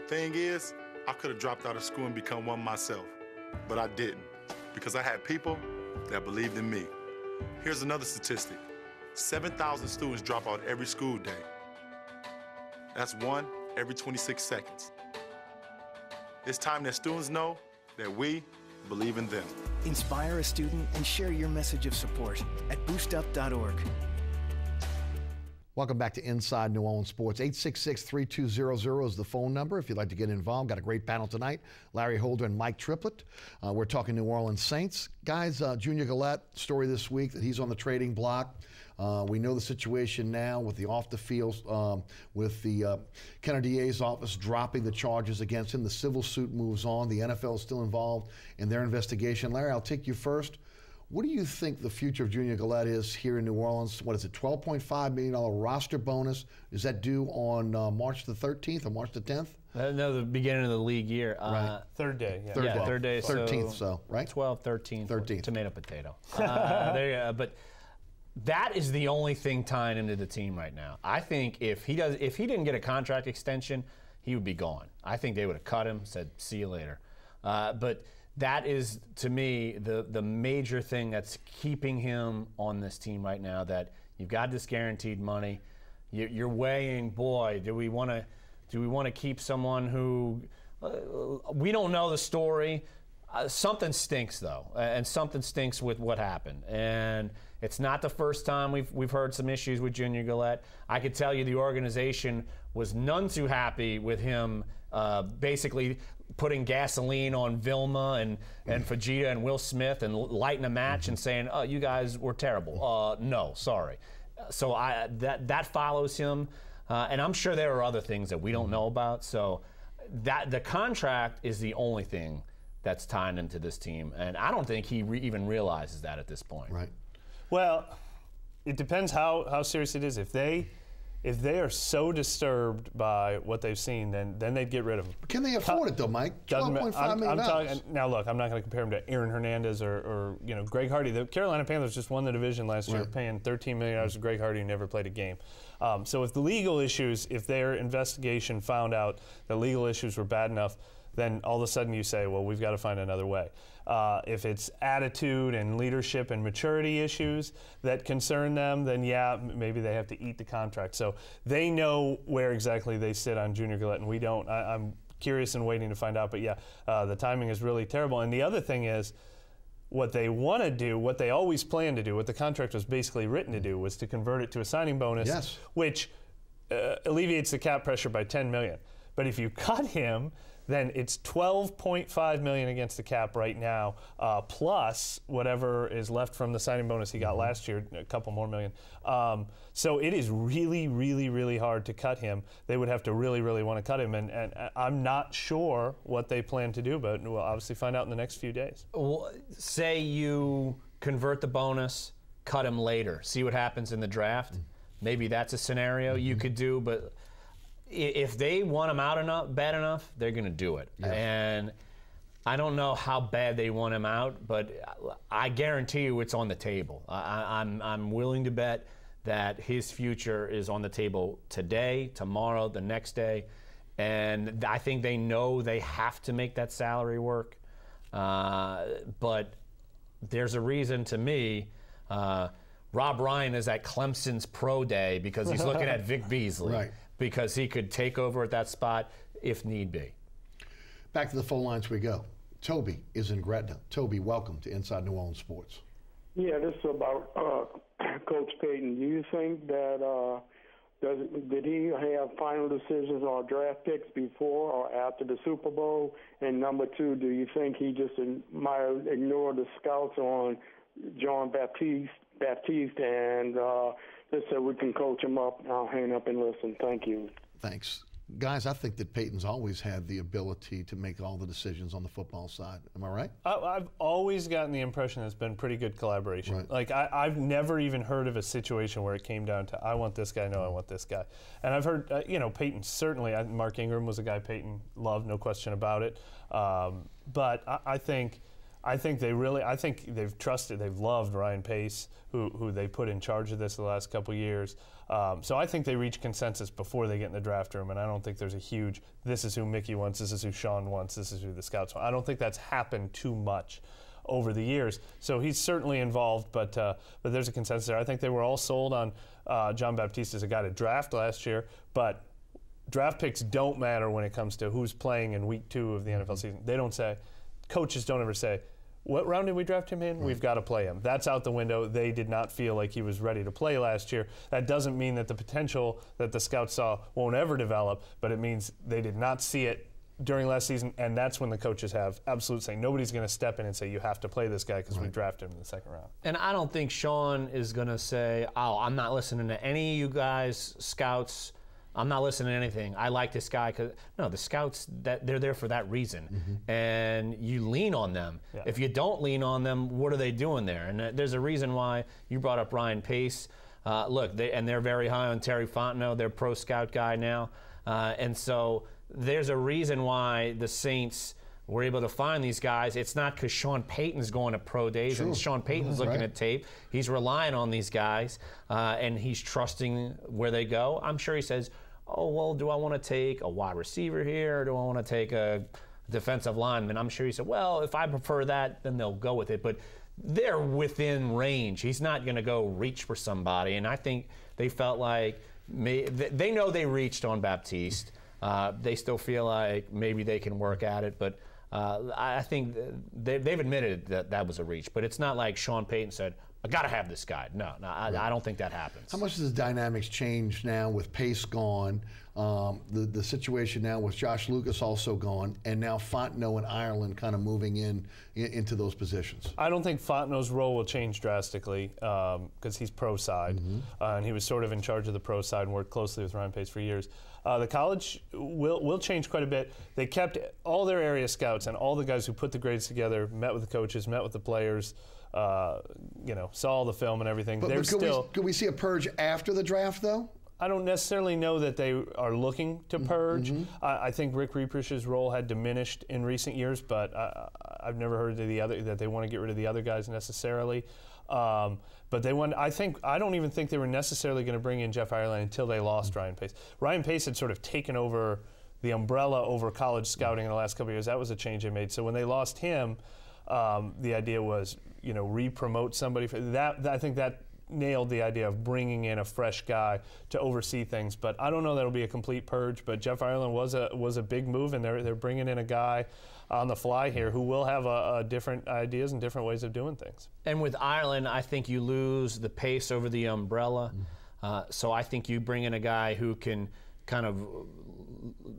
Thing is, I could have dropped out of school and become one myself, but I didn't because I had people that believed in me. Here's another statistic. 7,000 students drop out every school day. That's one every 26 seconds. It's time that students know that we believe in them. Inspire a student and share your message of support at boostup.org. Welcome back to Inside New Orleans Sports. 866-3200 is the phone number if you'd like to get involved. Got a great panel tonight. Larry Holder and Mike Triplett. We're talking New Orleans Saints. Guys, Junior Gillette, story this week that he's on the trading block. We know the situation now with the off the field, with the Kennedy's office dropping the charges against him. The civil suit moves on. The NFL is still involved in their investigation. Larry, I'll take you first. What do you think the future of Junior Gillette is here in New Orleans? What is it, $12.5 million roster bonus? Is that due on March the 13th or March the 10th? No, the beginning of the league year. Right. Third day. Yeah. Third day. 13th, right? 12, 13th. 13th. Tomato, potato. But that is the only thing tying him to the team right now. I think if he didn't get a contract extension, he would be gone. I think they would have cut him, said, see you later. But that is, to me, the major thing that's keeping him on this team right now, that you've got this guaranteed money. You're weighing, boy, do we want to keep someone who we don't know the story? Something stinks, though, and something stinks with what happened. And it's not the first time we've heard some issues with Junior Gillette. I could tell you the organization was none too happy with him basically putting gasoline on Vilma and Fajita and Will Smith and lighting a match and saying, oh, you guys were terrible. No, sorry. So that follows him. And I'm sure there are other things that we don't know about. So that the contract is the only thing that's tying him to this team. And I don't think he even realizes that at this point. Right. Well, it depends how serious it is. If if they are so disturbed by what they've seen, then they'd get rid of him. Can they afford it though, Mike? $12.5 million. Now look, I'm not going to compare him to Aaron Hernandez or Greg Hardy. The Carolina Panthers just won the division last year, paying $13 million to Greg Hardy, who never played a game. So if the legal issues, if their investigation found out that legal issues were bad enough, then all of a sudden you say, well, we've got to find another way. If it's attitude and leadership and maturity issues that concern them, then yeah, maybe they have to eat the contract. So they know where exactly they sit on Junior Galette, and we don't. I'm curious and waiting to find out, but yeah, the timing is really terrible. And the other thing is, what they want to do, what they always plan to do, what the contract was basically written to do, was to convert it to a signing bonus, which alleviates the cap pressure by $10 million. But if you cut him, then it's $12.5 million against the cap right now, plus whatever is left from the signing bonus he got last year, a couple more million. So it is really, really, really hard to cut him. They would have to really, really want to cut him, and I'm not sure what they plan to do, but we'll obviously find out in the next few days. Well, say you convert the bonus, cut him later, see what happens in the draft. Maybe that's a scenario you could do, but if they want him out bad enough, they're going to do it. Yeah. And I don't know how bad they want him out, but I guarantee you it's on the table. I'm willing to bet that his future is on the table today, tomorrow, the next day. And I think they know they have to make that salary work. But there's a reason to me. Rob Ryan is at Clemson's pro day because he's looking at Vic Beasley. Right. Because he could take over at that spot if need be. Back to the phone lines we go. Toby is in Gretna. Toby, welcome to Inside New Orleans Sports. Yeah, this is about Coach Payton. Do you think that did he have final decisions on draft picks before or after the Super Bowl? And number two, do you think he just might ignore the scouts on John Baptiste and just so we can coach him up? I'll hang up and listen. Thank you. Thanks. Guys, I think that Peyton's always had the ability to make all the decisions on the football side. Am I right? I've always gotten the impression it's been pretty good collaboration. Right. Like, I've never even heard of a situation where it came down to, I want this guy, no, I want this guy. And I've heard, Peyton certainly, Mark Ingram was a guy Peyton loved, no question about it. But I think they've trusted, they've loved Ryan Pace, who they put in charge of this the last couple of years. So I think they reach consensus before they get in the draft room, and I don't think there's a huge, this is who Mickey wants, this is who Sean wants, this is who the scouts want. I don't think that's happened too much over the years. So he's certainly involved, but there's a consensus there. I think they were all sold on John Baptiste as a guy to draft last year, but draft picks don't matter when it comes to who's playing in week 2 of the NFL season. They don't say, coaches don't ever say, what round did we draft him in? We've got to play him. That's out the window. They did not feel like he was ready to play last year. That doesn't mean that the potential that the scouts saw won't ever develop, but it means they did not see it during last season, and that's when the coaches have absolute say. Nobody's going to step in and say, you have to play this guy because we drafted him in the second round. And I don't think Sean is going to say, oh, I'm not listening to any of you guys, scouts. I'm not listening to anything. I like this guy. No, the scouts, they're there for that reason. And you lean on them. Yeah. If you don't lean on them, what are they doing there? And there's a reason why you brought up Ryan Pace. Look, they're very high on Terry Fontenot, their pro scout guy now. And so there's a reason why the Saints were able to find these guys. It's not because Sean Payton's going to pro days and Sean Payton's looking at tape. He's relying on these guys, and he's trusting where they go. I'm sure he says, oh, well, do I want to take a wide receiver here, or do I want to take a defensive lineman? I'm sure he said, well, if I prefer that, then they'll go with it. But they're within range. He's not going to go reach for somebody. And I think they felt like they know they reached on Baptiste. They still feel like maybe they can work at it. But I think they've admitted that was a reach. But it's not like Sean Payton said, I got to have this guy. No, I don't think that happens. How much does the dynamics change now with Pace gone, the situation now with Josh Lucas also gone, and now Fontenot and Ireland kind of moving into those positions? I don't think Fontenot's role will change drastically because he's pro side, and he was sort of in charge of the pro side and worked closely with Ryan Pace for years. The college will change quite a bit. They kept all their area scouts and all the guys who put the grades together, met with the coaches, met with the players, saw all the film and everything. But could we see a purge after the draft, though? I don't necessarily know that they are looking to purge. I think Rick Rieprisch's role had diminished in recent years, but I've never heard that they want to get rid of the other guys necessarily. But they want. I don't even think they were necessarily going to bring in Jeff Ireland until they lost Ryan Pace. Ryan Pace had sort of taken over the umbrella over college scouting in the last couple of years. That was a change they made. So when they lost him, the idea was, re-promote somebody. I think that nailed the idea of bringing in a fresh guy to oversee things. But I don't know that it'll be a complete purge. But Jeff Ireland was a big move, and they're bringing in a guy on the fly here who will have different ideas and different ways of doing things. And with Ireland, I think you lose the Pace over the umbrella. So I think you bring in a guy who can kind of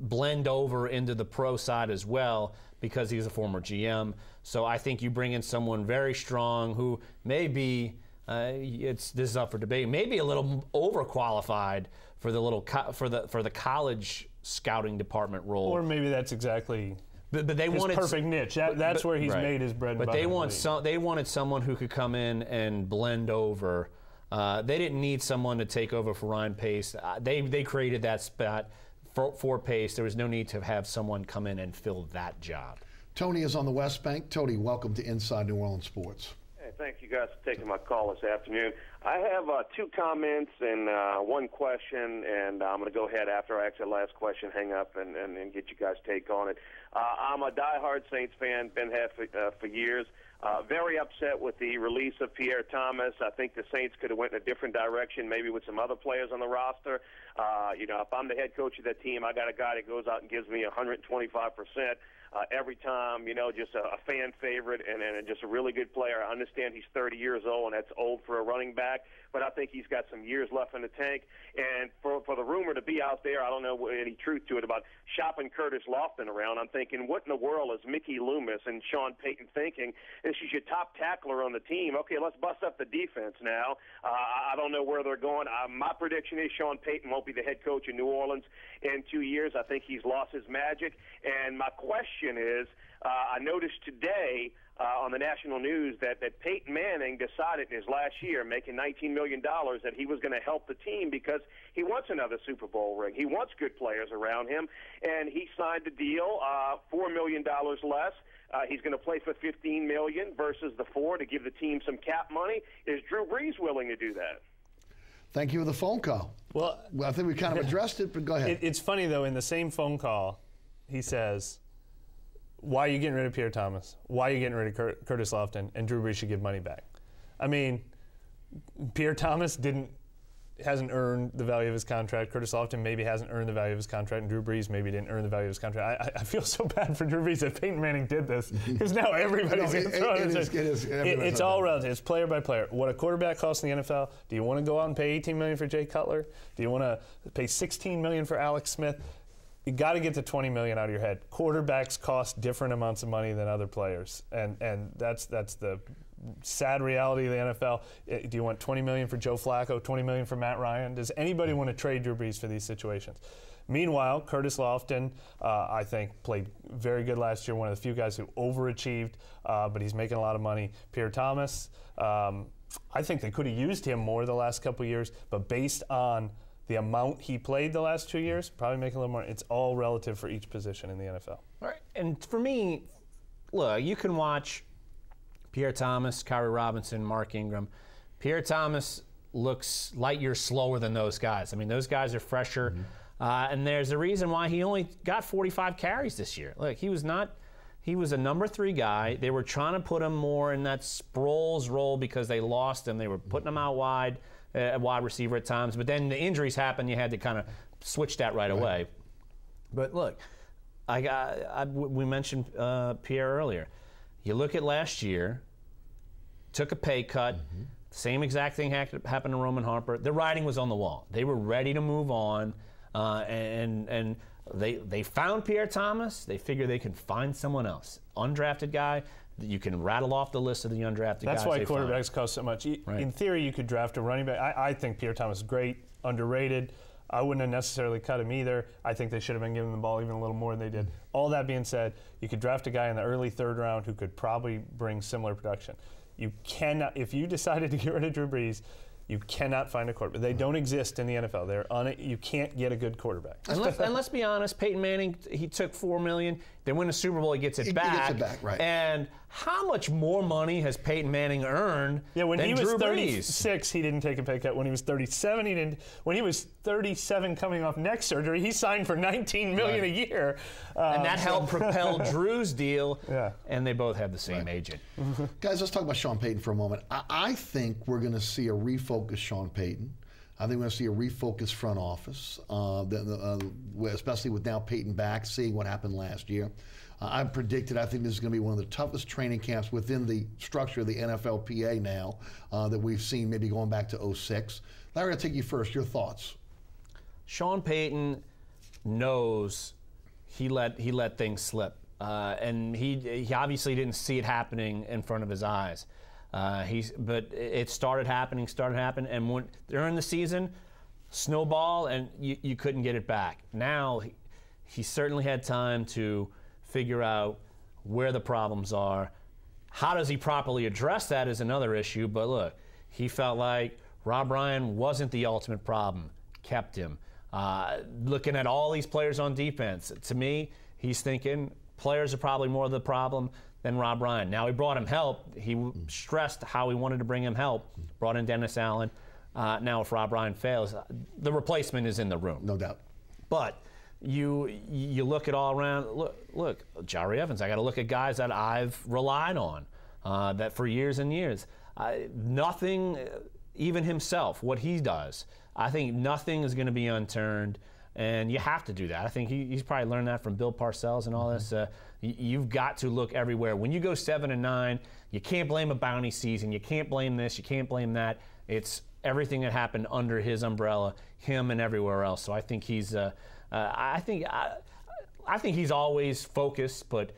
blend over into the pro side as well, because he's a former GM. So I think you bring in someone very strong who may be, this is up for debate, maybe a little overqualified for the college scouting department role. Or maybe that's exactly but they his wanted perfect niche. That's where he's made his bread and butter. But they wanted someone who could come in and blend over. They didn't need someone to take over for Ryan Pace. They created that spot for Pace. There was no need to have someone come in and fill that job. Tony is on the West Bank. Tony, welcome to Inside New Orleans Sports. Hey, thank you guys for taking my call this afternoon. I have 2 comments and 1 question, and I'm going to go ahead after I ask that last question, hang up, and get you guys' take on it. I'm a diehard Saints fan, been for years. Very upset with the release of Pierre Thomas. I think the Saints could have went in a different direction, maybe with some other players on the roster. If I'm the head coach of that team, I got a guy that goes out and gives me 125%. Every time, just a fan favorite and just a really good player. I understand he's 30 years old, and that's old for a running back, but I think he's got some years left in the tank. And for the rumor to be out there, I don't know any truth to it, about shopping Curtis Lofton around, I'm thinking, what in the world is Mickey Loomis and Sean Payton thinking? This is your top tackler on the team. Okay, let's bust up the defense now. I don't know where they're going. My prediction is Sean Payton won't be the head coach in New Orleans in 2 years. I think he's lost his magic. And my question is, I noticed today on the national news that Peyton Manning decided in his last year, making $19 million, that he was going to help the team because he wants another Super Bowl ring. He wants good players around him, and he signed a deal, $4 million less. He's going to play for $15 million versus the $4 million to give the team some cap money. Is Drew Brees willing to do that? Thank you for the phone call. Well, I think we kind of addressed it, but go ahead. It's funny, though, in the same phone call, he says, why are you getting rid of Pierre Thomas? Why are you getting rid of Curtis Lofton? And Drew Brees should give money back. I mean, Pierre Thomas hasn't earned the value of his contract. Curtis Lofton maybe hasn't earned the value of his contract, and Drew Brees maybe didn't earn the value of his contract. I feel so bad for Drew Brees that Peyton Manning did this, because now everybody's going to throw it. It's all relative. It's player by player. What a quarterback costs in the NFL. Do you want to go out and pay $18 million for Jay Cutler? Do you want to pay $16 million for Alex Smith? You got to get the $20 million out of your head. Quarterbacks cost different amounts of money than other players, and that's the sad reality of the NFL. Do you want $20 million for Joe Flacco, $20 million for Matt Ryan? Does anybody want to trade Drew Brees for these situations? Meanwhile, Curtis Lofton, I think, played very good last year. One of the few guys who overachieved, but he's making a lot of money. Pierre Thomas, I think they could have used him more the last couple of years, but based on the amount he played the last 2 years, probably making a little more. It's all relative for each position in the NFL. All right. And for me, look, you can watch Pierre Thomas, Kyrie Robinson, Mark Ingram. Pierre Thomas looks light years slower than those guys. I mean, those guys are fresher. And there's a reason why he only got 45 carries this year. Look, he was a number 3 guy. They were trying to put him more in that Sproles role because they lost him. They were putting him out wide receiver at times. But then the injuries happened. You had to kind of switch that right away. But look, we mentioned Pierre earlier. You look at last year, took a pay cut. Same exact thing happened to Roman Harper. The writing was on the wall. They were ready to move on, and they found Pierre Thomas. They figure they can find someone else, undrafted guy. You can rattle off the list of the undrafted guys. That's why quarterbacks cost so much. In theory, you could draft a running back. I think Pierre Thomas is great, underrated. I wouldn't have necessarily cut him either. I think they should have been giving the ball even a little more than they did. All that being said, you could draft a guy in the early 3rd round who could probably bring similar production. You cannot, if you decided to get rid of Drew Brees, You cannot find a quarterback. They don't exist in the NFL. You can't get a good quarterback. And let's be honest, Peyton Manning, he took $4 million. They win a Super Bowl, he gets it back. He gets it back, right. And how much more money has Peyton Manning earned when than he was Drew 36, he didn't take a pay cut. When he was 37, he didn't. When he was 37 coming off neck surgery, he signed for $19 million a year. And that helped propel Drew's deal, Yeah. and they both have the same agent. Guys, let's talk about Sean Payton for a moment. I think we're going to see a refocused Sean Payton. I think we're going to see a refocused front office, especially with now Peyton back, seeing what happened last year. I think this is going to be one of the toughest training camps within the structure of the NFLPA now that we've seen, maybe going back to 2006. Larry, I'll take you first. Your thoughts? Sean Payton knows he let things slip, and he obviously didn't see it happening in front of his eyes. But it started happening, and during the season, snowball, and you couldn't get it back. Now, he certainly had time to figure out where the problems are. How does he properly address that is another issue, but look, he felt like Rob Ryan wasn't the ultimate problem, kept him. Looking at all these players on defense, to me, he's thinking players are probably more of the problem than Rob Ryan. Now, he brought him help. He stressed how he wanted to bring him help, brought in Dennis Allen. Now, if Rob Ryan fails, the replacement is in the room. No doubt. But you look at all around, look, Jari Evans, I got to look at guys that I've relied on that for years and years. Nothing, even himself, what he does, I think nothing is going to be unturned, and you have to do that. I think he's probably learned that from Bill Parcells and all this. You've got to look everywhere. When you go 7-9, you can't blame a bounty season. You can't blame this. You can't blame that. It's everything that happened under his umbrella, him and everywhere else. So I think he's I think he's always focused, but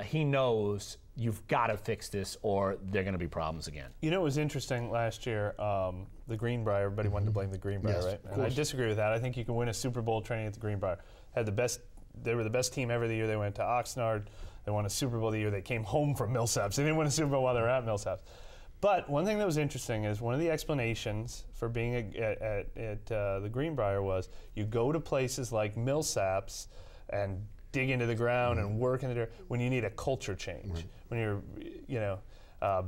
he knows you've got to fix this or there are going to be problems again. You know, it was interesting last year, the Greenbrier, everybody wanted to blame the Greenbrier, Yes, right? And I disagree with that. I think you can win a Super Bowl training at the Greenbrier. They were the best team ever the year they went to Oxnard. They won a Super Bowl the year they came home from Millsaps. They didn't win a Super Bowl while they were at Millsaps. But one thing that was interesting is one of the explanations for being at the Greenbrier was you go to places like Millsaps and dig into the ground and work in the dirt when you need a culture change, when you're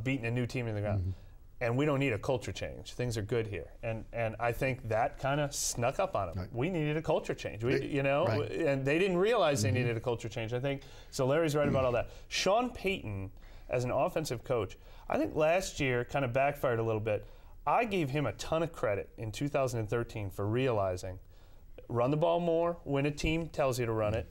beating a new team in the ground. And we don't need a culture change. Things are good here. And I think that kind of snuck up on them. Right. We needed a culture change. And they didn't realize they needed a culture change. I think, so Larry's right about all that. Sean Payton, as an offensive coach, I think last year kind of backfired a little bit. I gave him a ton of credit in 2013 for realizing run the ball more when a team tells you to run it,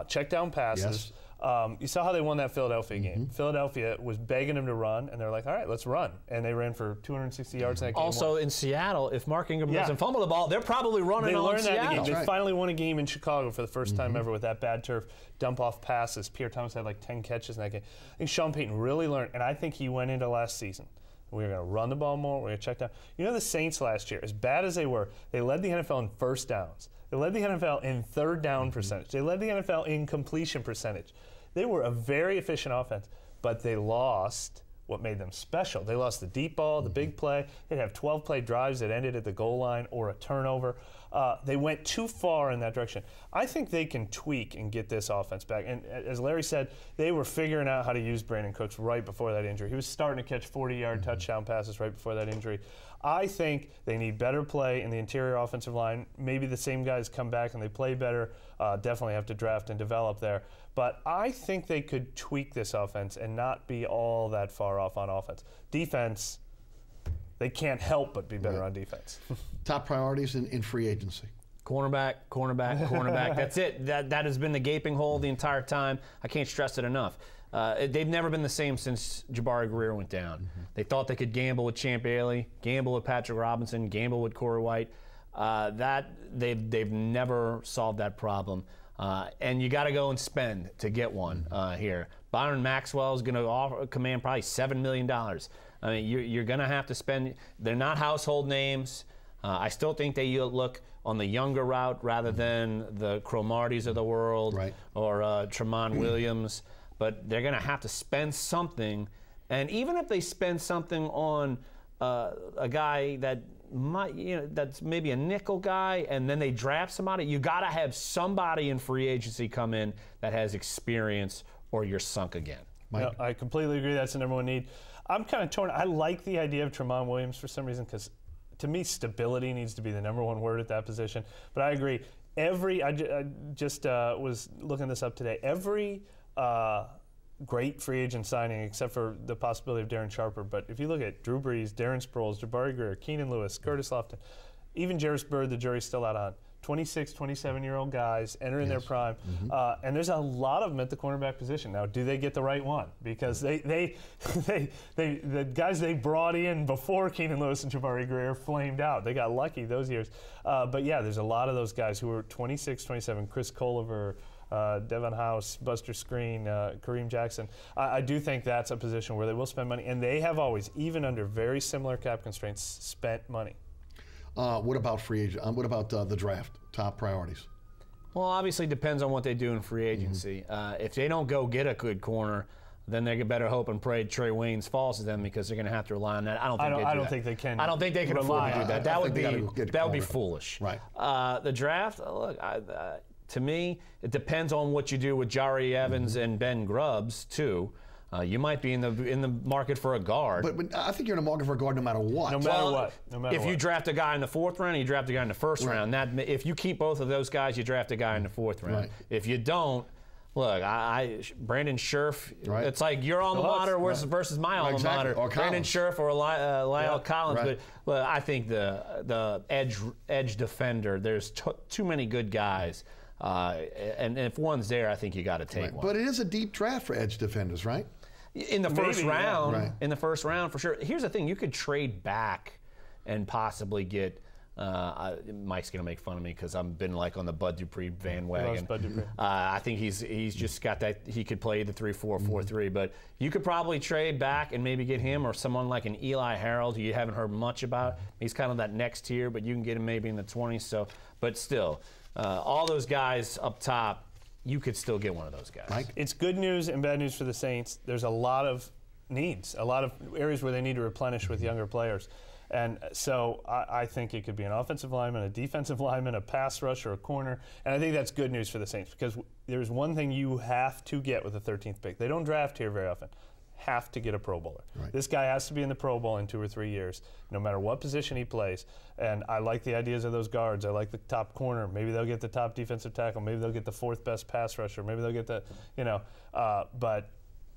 check down passes. Yes. You saw how they won that Philadelphia game. Philadelphia was begging them to run, and they're like, all right, let's run. And they ran for 260 yards in that game. Also in Seattle, if Mark Ingram doesn't fumble the ball, they're probably running on Seattle. They learned that in the game. They finally won a game in Chicago for the first time ever with that bad turf dump-off passes. Pierre Thomas had like 10 catches in that game. I think Sean Payton really learned, and I think he went into last season. We're going to run the ball more. We're going to check down. You know, the Saints last year, as bad as they were, they led the NFL in first downs. They led the NFL in third down percentage. They led the NFL in completion percentage. They were a very efficient offense, but they lost what made them special. They lost the deep ball, the big play. They'd have 12-play drives that ended at the goal line or a turnover. They went too far in that direction. I think they can tweak and get this offense back. And as Larry said, they were figuring out how to use Brandon Cooks right before that injury. He was starting to catch 40-yard touchdown passes right before that injury. I think they need better play in the interior offensive line. Maybe the same guys come back and they play better. Definitely have to draft and develop there. But I think they could tweak this offense and not be all that far off on offense. Defense, they can't help but be better on defense. Top priorities in free agency. Cornerback. That's it. That has been the gaping hole the entire time. I can't stress it enough. They've never been the same since Jabari Greer went down. They thought they could gamble with Champ Bailey, gamble with Patrick Robinson, gamble with Corey White. They've never solved that problem. And you got to go and spend to get one here. Byron Maxwell is going to command probably $7 million. I mean, you're going to have to spend. They're not household names. I still think they look on the younger route rather than the Cromarties of the world or Tremont Williams. But they're going to have to spend something. And even if they spend something on a guy that might, that's maybe a nickel guy, and then they draft somebody. You got to have somebody in free agency come in that has experience, or you're sunk again. No, I completely agree. That's the number one need. I'm kind of torn. I like the idea of Tramon Williams for some reason, because to me, stability needs to be the number one word at that position. But I agree. I just was looking this up today. Every great free agent signing, except for the possibility of Darren Sharper. But if you look at Drew Brees, Darren Sproles, Jabari Greer, Keenan Lewis, Curtis Lofton, even Jarvis Bird, the jury's still out on. 26, 27-year-old guys entering their prime. And there's a lot of them at the cornerback position. Now, do they get the right one? Because the guys they brought in before Keenan Lewis and Jabari Greer flamed out. They got lucky those years. But yeah, there's a lot of those guys who were 26, 27, Chris Culliver, Devon House, Buster Screen, Kareem Jackson. I do think that's a position where they will spend money, and they have always, even under very similar cap constraints, spent money. What about free agent? What about the draft? Top priorities? Well, obviously depends on what they do in free agency. If they don't go get a good corner, then they better hope and pray Trey Waynes falls to them, because they're going to have to rely on that. I don't think they can. I don't think they can afford to do that. That would be foolish. Right. The draft. Look, to me, it depends on what you do with Jari Evans and Ben Grubbs too. You might be in the market for a guard. But I think you're in the market for a guard no matter what. No matter what. If you draft a guy in the 4th round, you draft a guy in the 1st round. If you keep both of those guys, you draft a guy in the 4th round. Right. If you don't, look, Brandon Scherf, it's like your alma mater versus my alma mater. Or Brandon Scherf or Lyle Collins. Right. But I think the edge defender, there's too many good guys. And if one's there, I think you got to take one. But it is a deep draft for edge defenders, right? In the first round, in the first round for sure. Here's the thing: you could trade back and possibly get. Mike's gonna make fun of me because I've been like on the Bud Dupree bandwagon. Bud Dupree. I think he's just got that he could play the 3-4-4-3, but you could probably trade back and maybe get him or someone like an Eli Harold who you haven't heard much about. He's kind of that next tier, but you can get him maybe in the 20s. So, but still, all those guys up top. You could still get one of those guys. Mike? It's good news and bad news for the Saints. There's a lot of needs, a lot of areas where they need to replenish with younger players. And so I think it could be an offensive lineman, a defensive lineman, a pass rusher, a corner. And I think that's good news for the Saints, because there's one thing you have to get with the 13th pick. They don't draft here very often. Have to get a Pro Bowler. Right. This guy has to be in the Pro Bowl in 2 or 3 years, no matter what position he plays. And I like the ideas of those guards. I like the top corner. Maybe they'll get the top defensive tackle. Maybe they'll get the 4th best pass rusher. Maybe they'll get the, but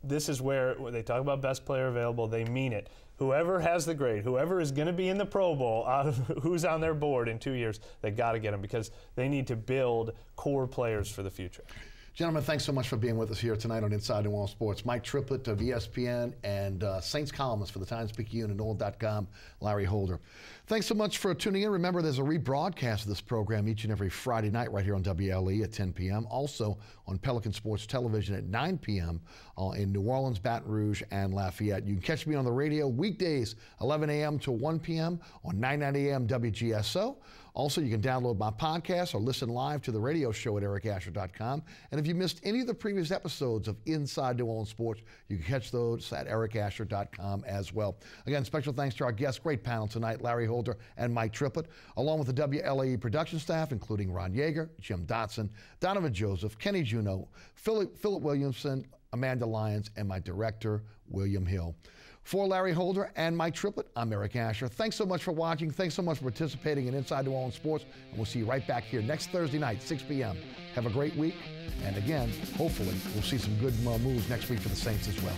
this is where they talk about best player available. They mean it. Whoever has the grade, whoever is going to be in the Pro Bowl, out of who's on their board in 2 years, they got to get them, because they need to build core players for the future. Gentlemen, thanks so much for being with us here tonight on Inside New Orleans Sports. Mike Triplett of ESPN and Saints columnist for the Times-Picayune and Noel.com, Larry Holder. Thanks so much for tuning in. Remember, there's a rebroadcast of this program each and every Friday night right here on WLE at 10 p.m. Also on Pelican Sports Television at 9 p.m. In New Orleans, Baton Rouge, and Lafayette. You can catch me on the radio weekdays, 11 a.m. to 1 p.m. on 990 a.m. WGSO. Also, you can download my podcast or listen live to the radio show at ericasher.com. And if you missed any of the previous episodes of Inside New Orleans Sports, you can catch those at ericasher.com as well. Again, special thanks to our guests. Great panel tonight, Larry Holder and Mike Triplett, along with the WLAE production staff, including Ron Yeager, Jim Dotson, Donovan Joseph, Kenny Juneau, Philip Williamson, Amanda Lyons, and my director, William Hill. For Larry Holder and Mike Triplett, I'm Eric Asher. Thanks so much for watching. Thanks so much for participating in Inside New Orleans Sports. And we'll see you right back here next Thursday night, 6 p.m. Have a great week. And again, hopefully, we'll see some good moves next week for the Saints as well.